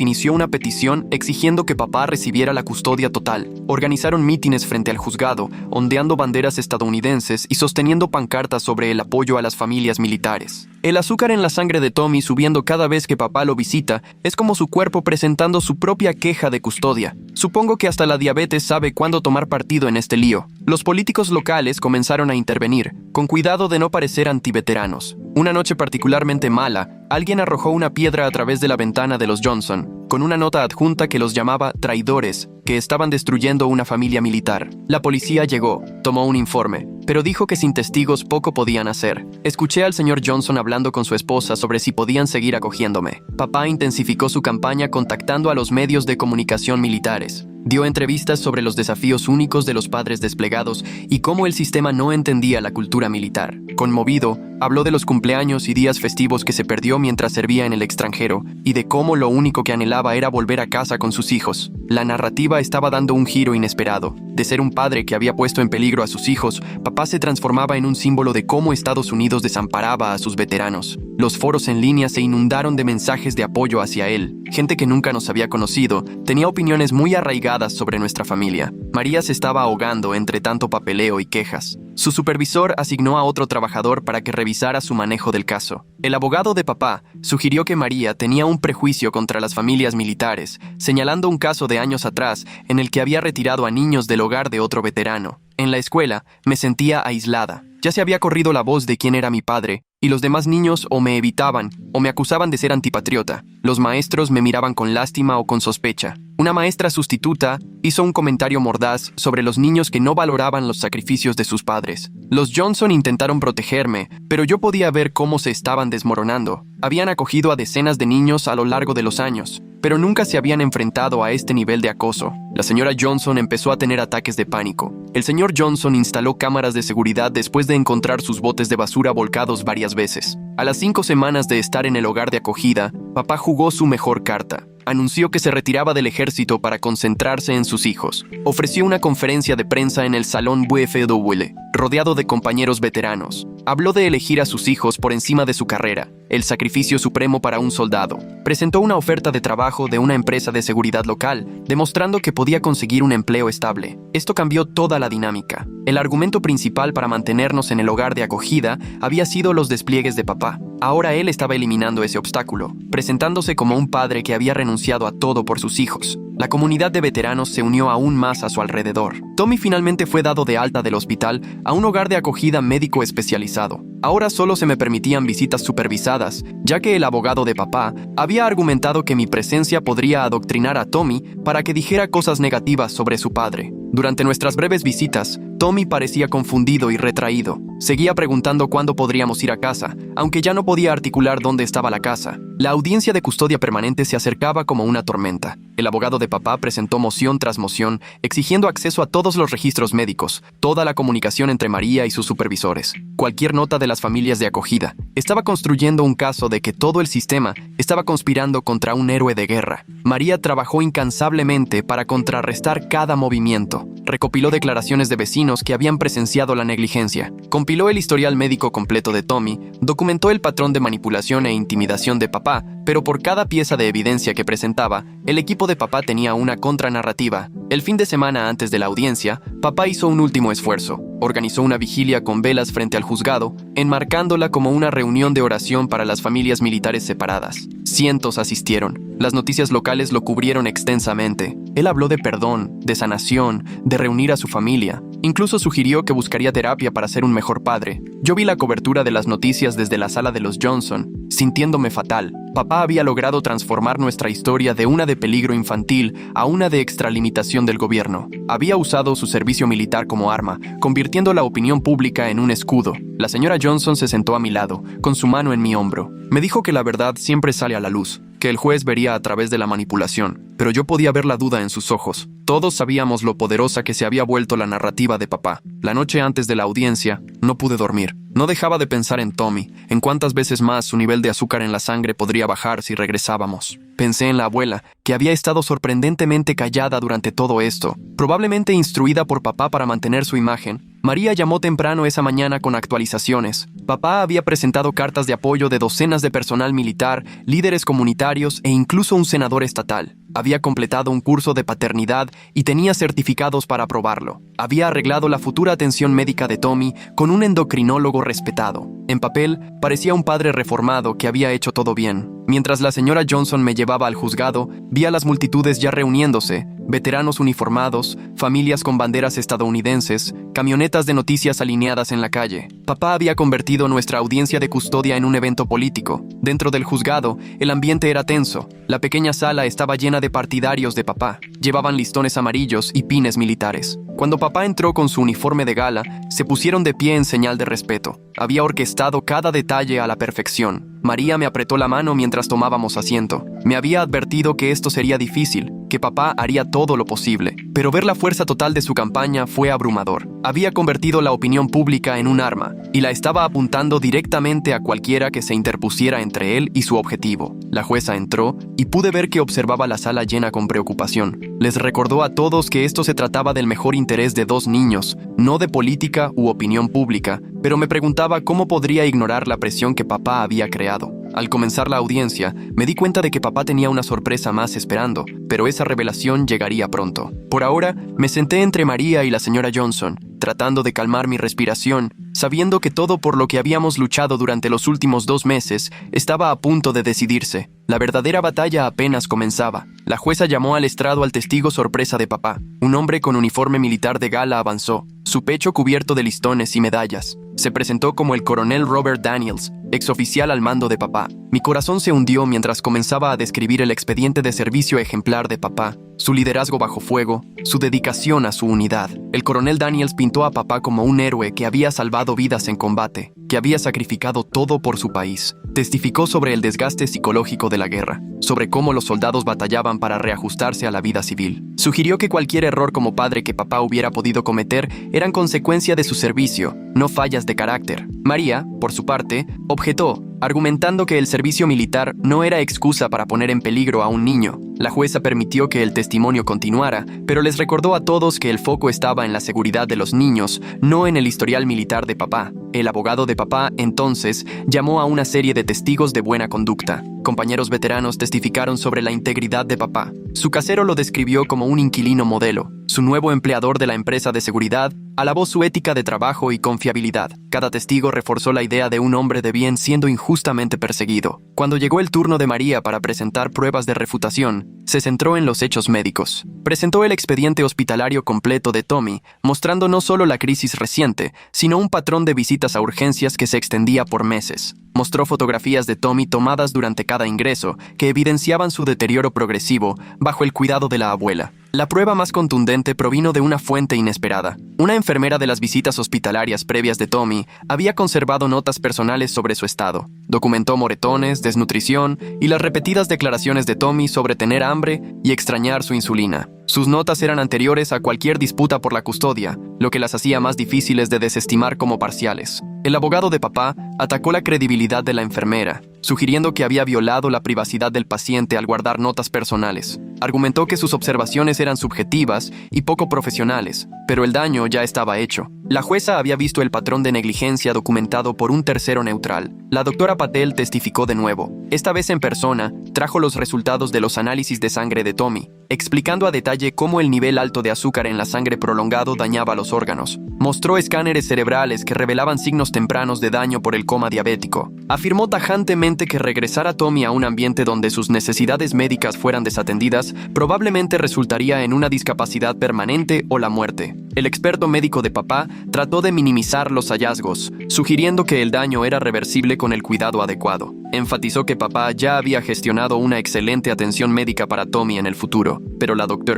inició una petición exigiendo que papá recibiera la custodia total. Organizaron mítines frente al juzgado, ondeando banderas estadounidenses y sosteniendo pancartas sobre el apoyo a las familias militares. El azúcar en la sangre de Tommy subiendo cada vez que papá lo visita es como su cuerpo presentando su propia queja de custodia. Supongo que hasta la diabetes sabe cuándo tomar partido en este lío. Los políticos locales comenzaron a intervenir, con cuidado de no parecer antiveteranos. Una noche particularmente mala, alguien arrojó una piedra a través de la ventana de los Johnson, con una nota adjunta que los llamaba traidores, que estaban destruyendo una familia militar. La policía llegó, tomó un informe, pero dijo que sin testigos poco podían hacer. Escuché al señor Johnson hablando con su esposa sobre si podían seguir acogiéndome. Papá intensificó su campaña contactando a los medios de comunicación militares. Dio entrevistas sobre los desafíos únicos de los padres desplegados y cómo el sistema no entendía la cultura militar. Conmovido, habló de los cumpleaños y días festivos que se perdió mientras servía en el extranjero y de cómo lo único que anhelaba era volver a casa con sus hijos. La narrativa estaba dando un giro inesperado. De ser un padre que había puesto en peligro a sus hijos, papá se transformaba en un símbolo de cómo Estados Unidos desamparaba a sus veteranos. Los foros en línea se inundaron de mensajes de apoyo hacia él. Gente que nunca nos había conocido tenía opiniones muy arraigadas sobre nuestra familia. María se estaba ahogando entre tanto papeleo y quejas. Su supervisor asignó a otro trabajador para que revisara su manejo del caso. El abogado de papá sugirió que María tenía un prejuicio contra las familias militares, señalando un caso de años atrás en el que había retirado a niños del hogar de otro veterano. En la escuela me sentía aislada. Ya se había corrido la voz de quién era mi padre, y los demás niños o me evitaban o me acusaban de ser antipatriota. Los maestros me miraban con lástima o con sospecha. Una maestra sustituta hizo un comentario mordaz sobre los niños que no valoraban los sacrificios de sus padres. Los Johnson intentaron protegerme, pero yo podía ver cómo se estaban desmoronando. Habían acogido a decenas de niños a lo largo de los años, pero nunca se habían enfrentado a este nivel de acoso. La señora Johnson empezó a tener ataques de pánico. El señor Johnson instaló cámaras de seguridad después de encontrar sus botes de basura volcados varias veces. A las 5 semanas de estar en el hogar de acogida, papá jugó su mejor carta. Anunció que se retiraba del ejército para concentrarse en sus hijos. Ofreció una conferencia de prensa en el Salón VFW, rodeado de compañeros veteranos. Habló de elegir a sus hijos por encima de su carrera, el sacrificio supremo para un soldado. Presentó una oferta de trabajo de una empresa de seguridad local, demostrando que podía conseguir un empleo estable. Esto cambió toda la dinámica. El argumento principal para mantenernos en el hogar de acogida había sido los despliegues de papá. Ahora él estaba eliminando ese obstáculo, presentándose como un padre que había renunciado a todo por sus hijos. La comunidad de veteranos se unió aún más a su alrededor. Tommy finalmente fue dado de alta del hospital a un hogar de acogida médico especializado. Ahora solo se me permitían visitas supervisadas, ya que el abogado de papá había argumentado que mi presencia podría adoctrinar a Tommy para que dijera cosas negativas sobre su padre. Durante nuestras breves visitas, Tommy parecía confundido y retraído. Seguía preguntando cuándo podríamos ir a casa, aunque ya no podía articular dónde estaba la casa. La audiencia de custodia permanente se acercaba como una tormenta. El abogado de papá presentó moción tras moción, exigiendo acceso a todos los registros médicos, toda la comunicación entre María y sus supervisores, cualquier nota de las familias de acogida. Estaba construyendo un caso de que todo el sistema estaba conspirando contra un héroe de guerra. María trabajó incansablemente para contrarrestar cada movimiento. Recopiló declaraciones de vecinos que habían presenciado la negligencia. Compiló el historial médico completo de Tommy, documentó el patrón de manipulación e intimidación de papá, pero por cada pieza de evidencia que presentaba, el equipo de papá tenía una contranarrativa. El fin de semana antes de la audiencia, papá hizo un último esfuerzo. Organizó una vigilia con velas frente al juzgado, enmarcándola como una reunión de oración para las familias militares separadas. Cientos asistieron. Las noticias locales lo cubrieron extensamente. Él habló de perdón, de sanación, de reunir a su familia. Incluso sugirió que buscaría terapia para ser un mejor padre. Yo vi la cobertura de las noticias desde la sala de los Johnson, sintiéndome fatal. Papá había logrado transformar nuestra historia de una de peligro infantil a una de extralimitación del gobierno. Había usado su servicio militar como arma, convirtiendo la opinión pública en un escudo. La señora Johnson se sentó a mi lado, con su mano en mi hombro. Me dijo que la verdad siempre sale a la luz, que el juez vería a través de la manipulación, pero yo podía ver la duda en sus ojos. Todos sabíamos lo poderosa que se había vuelto la narrativa de papá. La noche antes de la audiencia, no pude dormir. No dejaba de pensar en Tommy, en cuántas veces más su nivel de azúcar en la sangre podría bajar si regresábamos. Pensé en la abuela, que había estado sorprendentemente callada durante todo esto, probablemente instruida por papá para mantener su imagen. María llamó temprano esa mañana con actualizaciones. Papá había presentado cartas de apoyo de docenas de personal militar, líderes comunitarios e incluso un senador estatal. Había completado un curso de paternidad y tenía certificados para aprobarlo. Había arreglado la futura atención médica de Tommy con un endocrinólogo respetado. En papel, parecía un padre reformado que había hecho todo bien. Mientras la señora Johnson me llevaba al juzgado, vi a las multitudes ya reuniéndose, veteranos uniformados, familias con banderas estadounidenses, camionetas de noticias alineadas en la calle. Papá había convertido nuestra audiencia de custodia en un evento político. Dentro del juzgado, el ambiente era tenso. La pequeña sala estaba llena de partidarios de papá. Llevaban listones amarillos y pines militares. Cuando papá entró con su uniforme de gala, se pusieron de pie en señal de respeto. Había orquestado cada detalle a la perfección. María me apretó la mano mientras tomábamos asiento. Me había advertido que esto sería difícil, que papá haría todo lo posible. Pero ver la fuerza total de su campaña fue abrumador. Había convertido la opinión pública en un arma, y la estaba apuntando directamente a cualquiera que se interpusiera entre él y su objetivo. La jueza entró, y pude ver que observaba la sala llena con preocupación. Les recordó a todos que esto se trataba del mejor interés de dos niños, no de política u opinión pública, pero me preguntaba cómo podría ignorar la presión que papá había creado. Al comenzar la audiencia, me di cuenta de que papá tenía una sorpresa más esperando, pero esa revelación llegaría pronto. Por ahora, me senté entre María y la señora Johnson, tratando de calmar mi respiración, sabiendo que todo por lo que habíamos luchado durante los últimos 2 meses estaba a punto de decidirse. La verdadera batalla apenas comenzaba. La jueza llamó al estrado al testigo sorpresa de papá. Un hombre con uniforme militar de gala avanzó, su pecho cubierto de listones y medallas. Se presentó como el coronel Robert Daniels, exoficial al mando de papá. Mi corazón se hundió mientras comenzaba a describir el expediente de servicio ejemplar de papá, su liderazgo bajo fuego, su dedicación a su unidad. El coronel Daniels pintó a papá como un héroe que había salvado vidas en combate, que había sacrificado todo por su país. Testificó sobre el desgaste psicológico de la guerra, sobre cómo los soldados batallaban para reajustarse a la vida civil. Sugirió que cualquier error como padre que papá hubiera podido cometer eran consecuencia de su servicio, no fallas de carácter. María, por su parte, objetó, argumentando que el servicio militar no era excusa para poner en peligro a un niño. La jueza permitió que el testimonio continuara, pero les recordó a todos que el foco estaba en la seguridad de los niños, no en el historial militar de papá. El abogado de papá, entonces, llamó a una serie de testigos de buena conducta. Compañeros veteranos testificaron sobre la integridad de papá. Su casero lo describió como un inquilino modelo. Su nuevo empleador de la empresa de seguridad alabó su ética de trabajo y confiabilidad. Cada testigo reforzó la idea de un hombre de bien siendo injustamente perseguido. Cuando llegó el turno de María para presentar pruebas de refutación, se centró en los hechos médicos. Presentó el expediente hospitalario completo de Tommy, mostrando no solo la crisis reciente, sino un patrón de visitas a urgencias que se extendía por meses. Mostró fotografías de Tommy tomadas durante cada ingreso, que evidenciaban su deterioro progresivo bajo el cuidado de la abuela. La prueba más contundente provino de una fuente inesperada. Una enfermera de las visitas hospitalarias previas de Tommy había conservado notas personales sobre su estado. Documentó moretones, desnutrición y las repetidas declaraciones de Tommy sobre tener hambre y extrañar su insulina. Sus notas eran anteriores a cualquier disputa por la custodia, lo que las hacía más difíciles de desestimar como parciales. El abogado de papá atacó la credibilidad de la enfermera, sugiriendo que había violado la privacidad del paciente al guardar notas personales. Argumentó que sus observaciones eran subjetivas y poco profesionales, pero el daño ya estaba hecho. La jueza había visto el patrón de negligencia documentado por un tercero neutral. La doctora Patel testificó de nuevo. Esta vez en persona, trajo los resultados de los análisis de sangre de Tommy, explicando a detalle cómo el nivel alto de azúcar en la sangre prolongado dañaba los órganos. Mostró escáneres cerebrales que revelaban signos tempranos de daño por el coma diabético. Afirmó tajantemente que regresar a Tommy a un ambiente donde sus necesidades médicas fueran desatendidas probablemente resultaría en una discapacidad permanente o la muerte. El experto médico de papá trató de minimizar los hallazgos, sugiriendo que el daño era reversible con el cuidado adecuado. Enfatizó que papá ya había gestionado una excelente atención médica para Tommy en el futuro, pero la doctora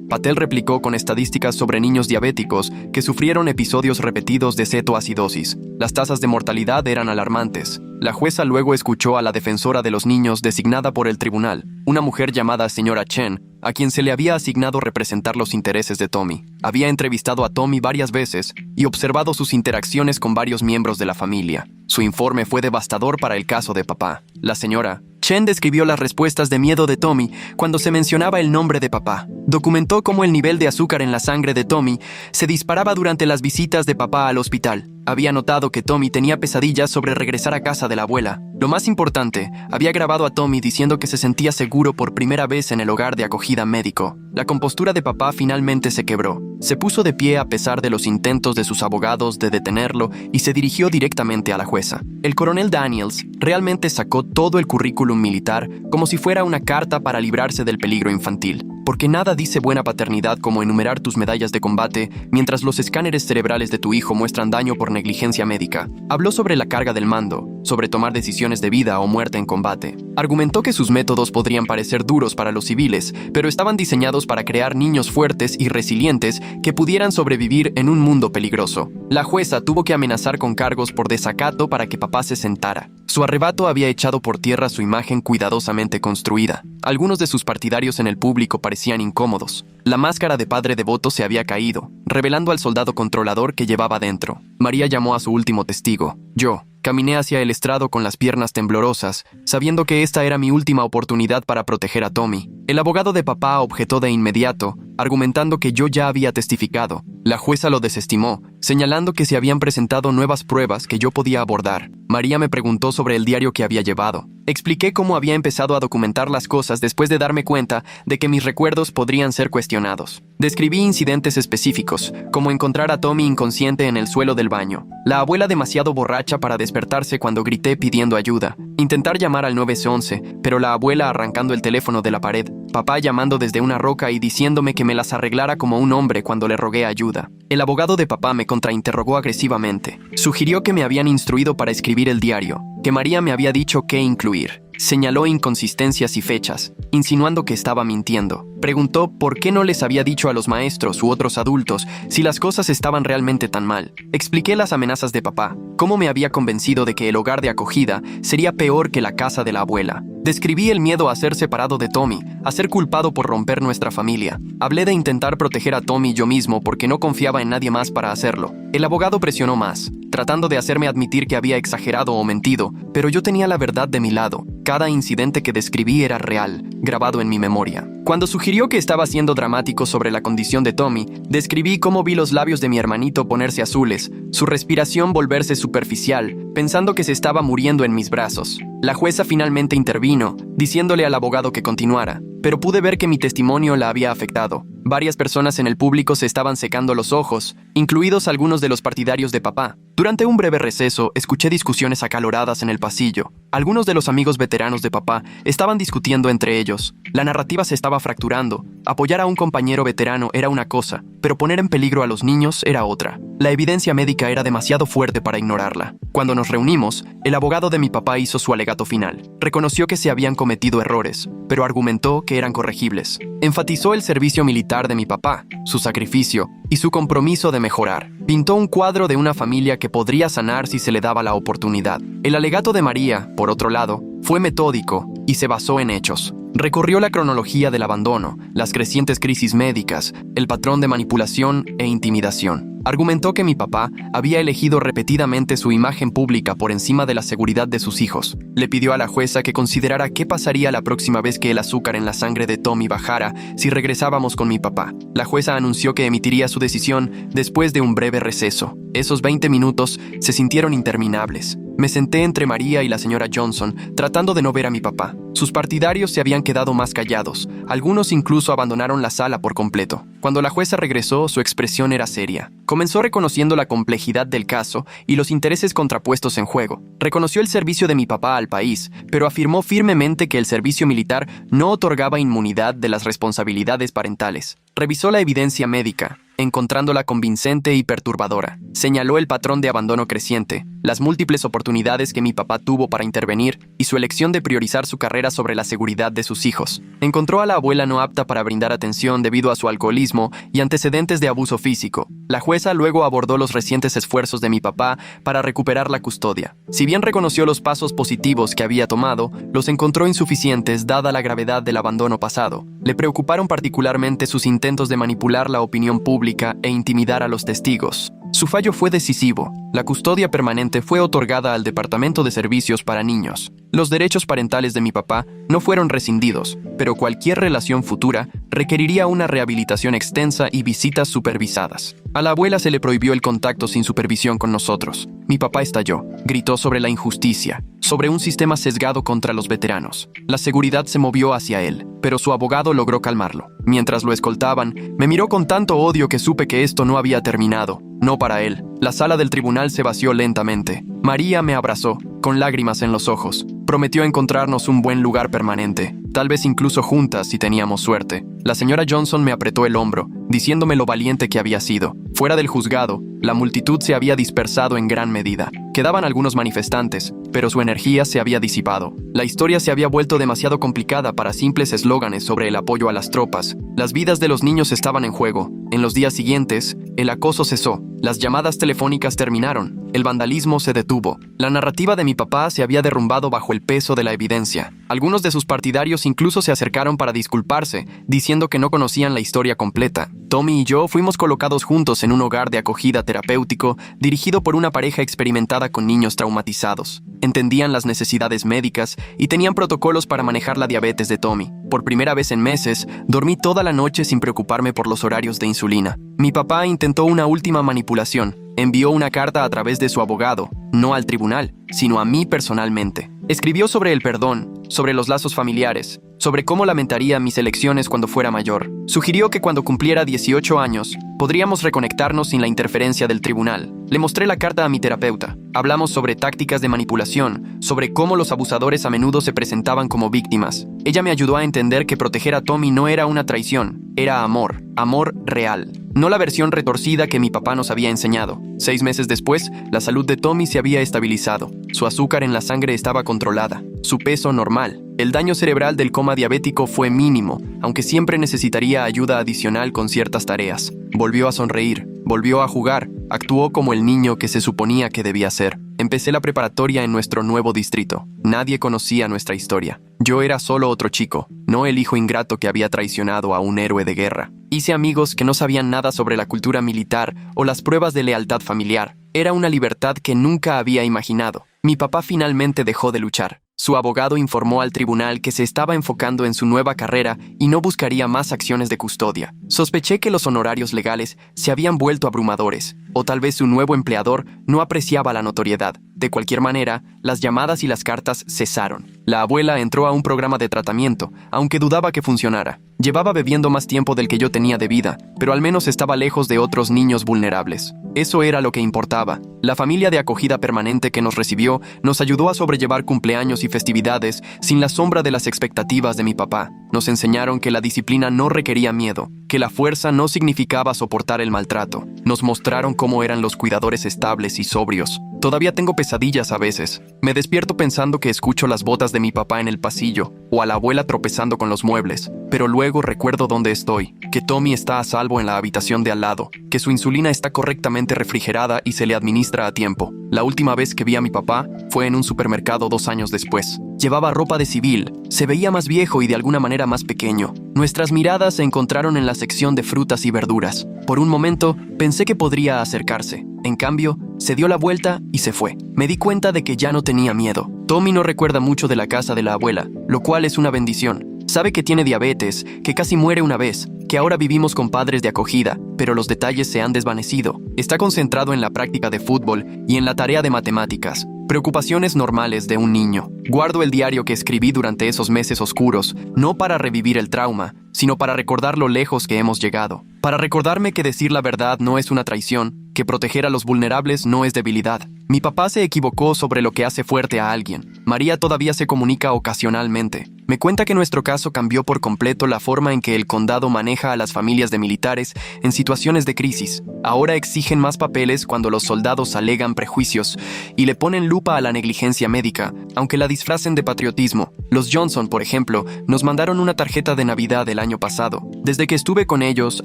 Patel replicó con estadísticas sobre niños diabéticos que sufrieron episodios repetidos de cetoacidosis. Las tasas de mortalidad eran alarmantes. La jueza luego escuchó a la defensora de los niños designada por el tribunal, una mujer llamada señora Chen, a quien se le había asignado representar los intereses de Tommy. Había entrevistado a Tommy varias veces y observado sus interacciones con varios miembros de la familia. Su informe fue devastador para el caso de papá. La señora Chen describió las respuestas de miedo de Tommy cuando se mencionaba el nombre de papá. Documentó cómo el nivel de azúcar en la sangre de Tommy se disparaba durante las visitas de papá al hospital. Había notado que Tommy tenía pesadillas sobre regresar a casa de la abuela. Lo más importante, había grabado a Tommy diciendo que se sentía seguro por primera vez en el hogar de acogida médico. La compostura de papá finalmente se quebró. Se puso de pie a pesar de los intentos de sus abogados de detenerlo y se dirigió directamente a la jueza. El coronel Daniels realmente sacó todo el currículum militar como si fuera una carta para librarse del peligro infantil. Porque nada dice buena paternidad como enumerar tus medallas de combate mientras los escáneres cerebrales de tu hijo muestran daño por negligencia médica. Habló sobre la carga del mando, sobre tomar decisiones de vida o muerte en combate. Argumentó que sus métodos podrían parecer duros para los civiles, pero estaban diseñados para crear niños fuertes y resilientes que pudieran sobrevivir en un mundo peligroso. La jueza tuvo que amenazar con cargos por desacato para que papá se sentara. Su arrebato había echado por tierra su imagen cuidadosamente construida. Algunos de sus partidarios en el público parecían incómodos. La máscara de padre devoto se había caído, revelando al soldado controlador que llevaba dentro. María llamó a su último testigo. Yo caminé hacia el estrado con las piernas temblorosas, sabiendo que esta era mi última oportunidad para proteger a Tommy. El abogado de papá objetó de inmediato, argumentando que yo ya había testificado. La jueza lo desestimó, señalando que se habían presentado nuevas pruebas que yo podía abordar. María me preguntó sobre el diario que había llevado. Expliqué cómo había empezado a documentar las cosas después de darme cuenta de que mis recuerdos podrían ser cuestionados. Describí incidentes específicos, como encontrar a Tommy inconsciente en el suelo del baño, la abuela demasiado borracha para despertarse cuando grité pidiendo ayuda, intentar llamar al 911, pero la abuela arrancando el teléfono de la pared, papá llamando desde una roca y diciéndome que me las arreglara como un hombre cuando le rogué ayuda. El abogado de papá me contrainterrogó agresivamente. Sugirió que me habían instruido para escribir el diario, que María me había dicho qué incluir. Señaló inconsistencias y fechas, insinuando que estaba mintiendo. Preguntó por qué no les había dicho a los maestros u otros adultos si las cosas estaban realmente tan mal. Expliqué las amenazas de papá, cómo me había convencido de que el hogar de acogida sería peor que la casa de la abuela. Describí el miedo a ser separado de Tommy, a ser culpado por romper nuestra familia. Hablé de intentar proteger a Tommy yo mismo porque no confiaba en nadie más para hacerlo. El abogado presionó más, tratando de hacerme admitir que había exagerado o mentido, pero yo tenía la verdad de mi lado. Cada incidente que describí era real, grabado en mi memoria. Cuando sugirió que estaba siendo dramático sobre la condición de Tommy, describí cómo vi los labios de mi hermanito ponerse azules, su respiración volverse superficial, pensando que se estaba muriendo en mis brazos. La jueza finalmente intervino, diciéndole al abogado que continuara, pero pude ver que mi testimonio la había afectado. Varias personas en el público se estaban secando los ojos, incluidos algunos de los partidarios de papá. Durante un breve receso, escuché discusiones acaloradas en el pasillo. Algunos de los amigos veteranos de papá estaban discutiendo entre ellos. La narrativa se estaba fracturando. Apoyar a un compañero veterano era una cosa, pero poner en peligro a los niños era otra. La evidencia médica era demasiado fuerte para ignorarla. Cuando nos reunimos, el abogado de mi papá hizo su alegato final. Reconoció que se habían cometido errores, pero argumentó que eran corregibles. Enfatizó el servicio militar de mi papá, su sacrificio y su compromiso de mejorar. Pintó un cuadro de una familia que podría sanar si se le daba la oportunidad. El alegato de María, por otro lado, fue metódico y se basó en hechos. Recorrió la cronología del abandono, las crecientes crisis médicas, el patrón de manipulación e intimidación. Argumentó que mi papá había elegido repetidamente su imagen pública por encima de la seguridad de sus hijos. Le pidió a la jueza que considerara qué pasaría la próxima vez que el azúcar en la sangre de Tommy bajara si regresábamos con mi papá. La jueza anunció que emitiría su decisión después de un breve receso. Esos 20 minutos se sintieron interminables. Me senté entre María y la señora Johnson, tratando de no ver a mi papá. Sus partidarios se habían quedado más callados. Algunos incluso abandonaron la sala por completo. Cuando la jueza regresó, su expresión era seria. Comenzó reconociendo la complejidad del caso y los intereses contrapuestos en juego. Reconoció el servicio de mi papá al país, pero afirmó firmemente que el servicio militar no otorgaba inmunidad de las responsabilidades parentales. Revisó la evidencia médica, encontrándola convincente y perturbadora. Señaló el patrón de abandono creciente, las múltiples oportunidades que mi papá tuvo para intervenir y su elección de priorizar su carrera sobre la seguridad de sus hijos. Encontró a la abuela no apta para brindar atención debido a su alcoholismo y antecedentes de abuso físico. La jueza luego abordó los recientes esfuerzos de mi papá para recuperar la custodia. Si bien reconoció los pasos positivos que había tomado, los encontró insuficientes dada la gravedad del abandono pasado. Le preocuparon particularmente sus intentos de manipular la opinión pública e intimidar a los testigos. Su fallo fue decisivo. La custodia permanente fue otorgada al Departamento de Servicios para Niños. Los derechos parentales de mi papá no fueron rescindidos, pero cualquier relación futura requeriría una rehabilitación extensa y visitas supervisadas. A la abuela se le prohibió el contacto sin supervisión con nosotros. Mi papá estalló, gritó sobre la injusticia, sobre un sistema sesgado contra los veteranos. La seguridad se movió hacia él, pero su abogado logró calmarlo. Mientras lo escoltaban, me miró con tanto odio que supe que esto no había terminado. No para él. La sala del tribunal se vació lentamente. María me abrazó, con lágrimas en los ojos. Prometió encontrarnos un buen lugar permanente, tal vez incluso juntas si teníamos suerte. La señora Johnson me apretó el hombro, diciéndome lo valiente que había sido. Fuera del juzgado, la multitud se había dispersado en gran medida. Quedaban algunos manifestantes, pero su energía se había disipado. La historia se había vuelto demasiado complicada para simples eslóganes sobre el apoyo a las tropas. Las vidas de los niños estaban en juego. En los días siguientes, el acoso cesó. Las llamadas telefónicas terminaron. El vandalismo se detuvo. La narrativa de mi papá se había derrumbado bajo el peso de la evidencia. Algunos de sus partidarios incluso se acercaron para disculparse, diciendo que no conocían la historia completa. Tommy y yo fuimos colocados juntos en un hogar de acogida terapéutico dirigido por una pareja experimentada con niños traumatizados. Entendían las necesidades médicas y tenían protocolos para manejar la diabetes de Tommy. Por primera vez en meses, dormí toda la noche sin preocuparme por los horarios de insulina. Mi papá intentó una última manipulación. Envió una carta a través de su abogado, no al tribunal, sino a mí personalmente. Escribió sobre el perdón, sobre los lazos familiares, sobre cómo lamentaría mis elecciones cuando fuera mayor. Sugirió que cuando cumpliera 18 años, podríamos reconectarnos sin la interferencia del tribunal. Le mostré la carta a mi terapeuta. Hablamos sobre tácticas de manipulación, sobre cómo los abusadores a menudo se presentaban como víctimas. Ella me ayudó a entender que proteger a Tommy no era una traición, era amor, amor real. No la versión retorcida que mi papá nos había enseñado. 6 meses después, la salud de Tommy se había estabilizado. Su azúcar en la sangre estaba controlada, su peso normal. El daño cerebral del coma diabético fue mínimo, aunque siempre necesitaría ayuda adicional con ciertas tareas. Volvió a sonreír, volvió a jugar, actuó como el niño que se suponía que debía ser. Empecé la preparatoria en nuestro nuevo distrito. Nadie conocía nuestra historia. Yo era solo otro chico, no el hijo ingrato que había traicionado a un héroe de guerra. Hice amigos que no sabían nada sobre la cultura militar o las pruebas de lealtad familiar. Era una libertad que nunca había imaginado. Mi papá finalmente dejó de luchar. Su abogado informó al tribunal que se estaba enfocando en su nueva carrera y no buscaría más acciones de custodia. Sospeché que los honorarios legales se habían vuelto abrumadores, o tal vez su nuevo empleador no apreciaba la notoriedad. De cualquier manera, las llamadas y las cartas cesaron. La abuela entró a un programa de tratamiento, aunque dudaba que funcionara. Llevaba bebiendo más tiempo del que yo tenía de vida, pero al menos estaba lejos de otros niños vulnerables. Eso era lo que importaba. La familia de acogida permanente que nos recibió nos ayudó a sobrellevar cumpleaños y festividades sin la sombra de las expectativas de mi papá. Nos enseñaron que la disciplina no requería miedo, que la fuerza no significaba soportar el maltrato. Nos mostraron cómo eran los cuidadores estables y sobrios. Todavía tengo pesadillas a veces. Me despierto pensando que escucho las botas de mi papá en el pasillo, o a la abuela tropezando con los muebles, pero luego recuerdo dónde estoy, que Tommy está a salvo en la habitación de al lado, que su insulina está correctamente refrigerada y se le administra a tiempo. La última vez que vi a mi papá fue en un supermercado 2 años después. Llevaba ropa de civil, se veía más viejo y de alguna manera más pequeño. Nuestras miradas se encontraron en la sección de frutas y verduras. Por un momento, pensé que podría acercarse. En cambio, se dio la vuelta y se fue. Me di cuenta de que ya no tenía miedo. Tommy no recuerda mucho de la casa de la abuela, lo cual es una bendición. Sabe que tiene diabetes, que casi muere una vez, que ahora vivimos con padres de acogida, pero los detalles se han desvanecido. Está concentrado en la práctica de fútbol y en la tarea de matemáticas. Preocupaciones normales de un niño. Guardo el diario que escribí durante esos meses oscuros, no para revivir el trauma, sino para recordar lo lejos que hemos llegado. Para recordarme que decir la verdad no es una traición, que proteger a los vulnerables no es debilidad. Mi papá se equivocó sobre lo que hace fuerte a alguien. María todavía se comunica ocasionalmente. Me cuenta que nuestro caso cambió por completo la forma en que el condado maneja a las familias de militares en situaciones de crisis. Ahora exigen más papeles cuando los soldados alegan prejuicios y le ponen lupa a la negligencia médica, aunque la disfracen de patriotismo. Los Johnson, por ejemplo, nos mandaron una tarjeta de Navidad el año pasado. Desde que estuve con ellos,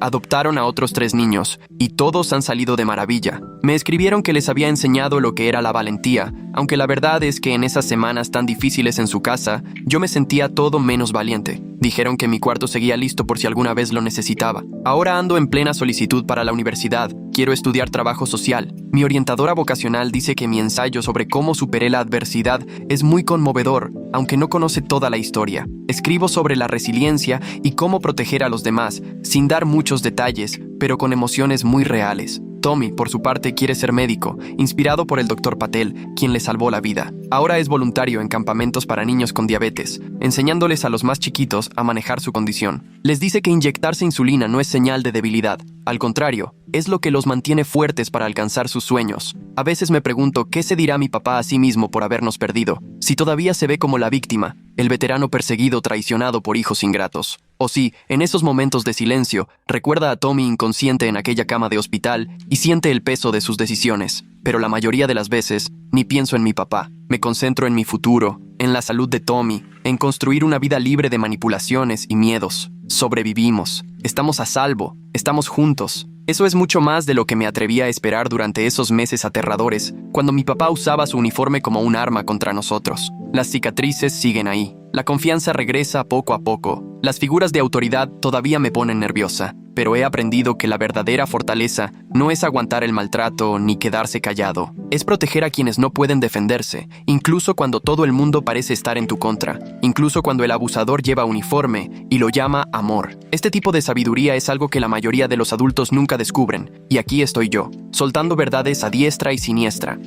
adoptaron a otros 3 niños, y todos han salido de maravilla. Me escribieron que les había enseñado lo que era la valentía, aunque la verdad es que en esas semanas tan difíciles en su casa, yo me sentía todo menos valiente. Dijeron que mi cuarto seguía listo por si alguna vez lo necesitaba. Ahora ando en plena solicitud para la universidad. Quiero estudiar trabajo social. Mi orientadora vocacional dice que mi ensayo sobre cómo superé la adversidad es muy conmovedor, aunque no conoce toda la historia. Escribo sobre la resiliencia y cómo proteger a los demás, sin dar muchos detalles, pero con emociones muy reales. Tommy, por su parte, quiere ser médico, inspirado por el Dr. Patel, quien le salvó la vida. Ahora es voluntario en campamentos para niños con diabetes, enseñándoles a los más chiquitos a manejar su condición. Les dice que inyectarse insulina no es señal de debilidad. Al contrario, es lo que los mantiene fuertes para alcanzar sus sueños. A veces me pregunto qué se dirá mi papá a sí mismo por habernos perdido, si todavía se ve como la víctima, el veterano perseguido traicionado por hijos ingratos. O si, en esos momentos de silencio, recuerda a Tommy inconsciente en aquella cama de hospital y siente el peso de sus decisiones. Pero la mayoría de las veces, ni pienso en mi papá. Me concentro en mi futuro, en la salud de Tommy, en construir una vida libre de manipulaciones y miedos. Sobrevivimos. Estamos a salvo. Estamos juntos. Eso es mucho más de lo que me atreví a esperar durante esos meses aterradores, cuando mi papá usaba su uniforme como un arma contra nosotros. Las cicatrices siguen ahí. La confianza regresa poco a poco. Las figuras de autoridad todavía me ponen nerviosa, pero he aprendido que la verdadera fortaleza no es aguantar el maltrato ni quedarse callado. Es proteger a quienes no pueden defenderse, incluso cuando todo el mundo parece estar en tu contra, incluso cuando el abusador lleva uniforme y lo llama amor. Este tipo de sabiduría es algo que la mayoría de los adultos nunca descubren, y aquí estoy yo, soltando verdades a diestra y siniestra.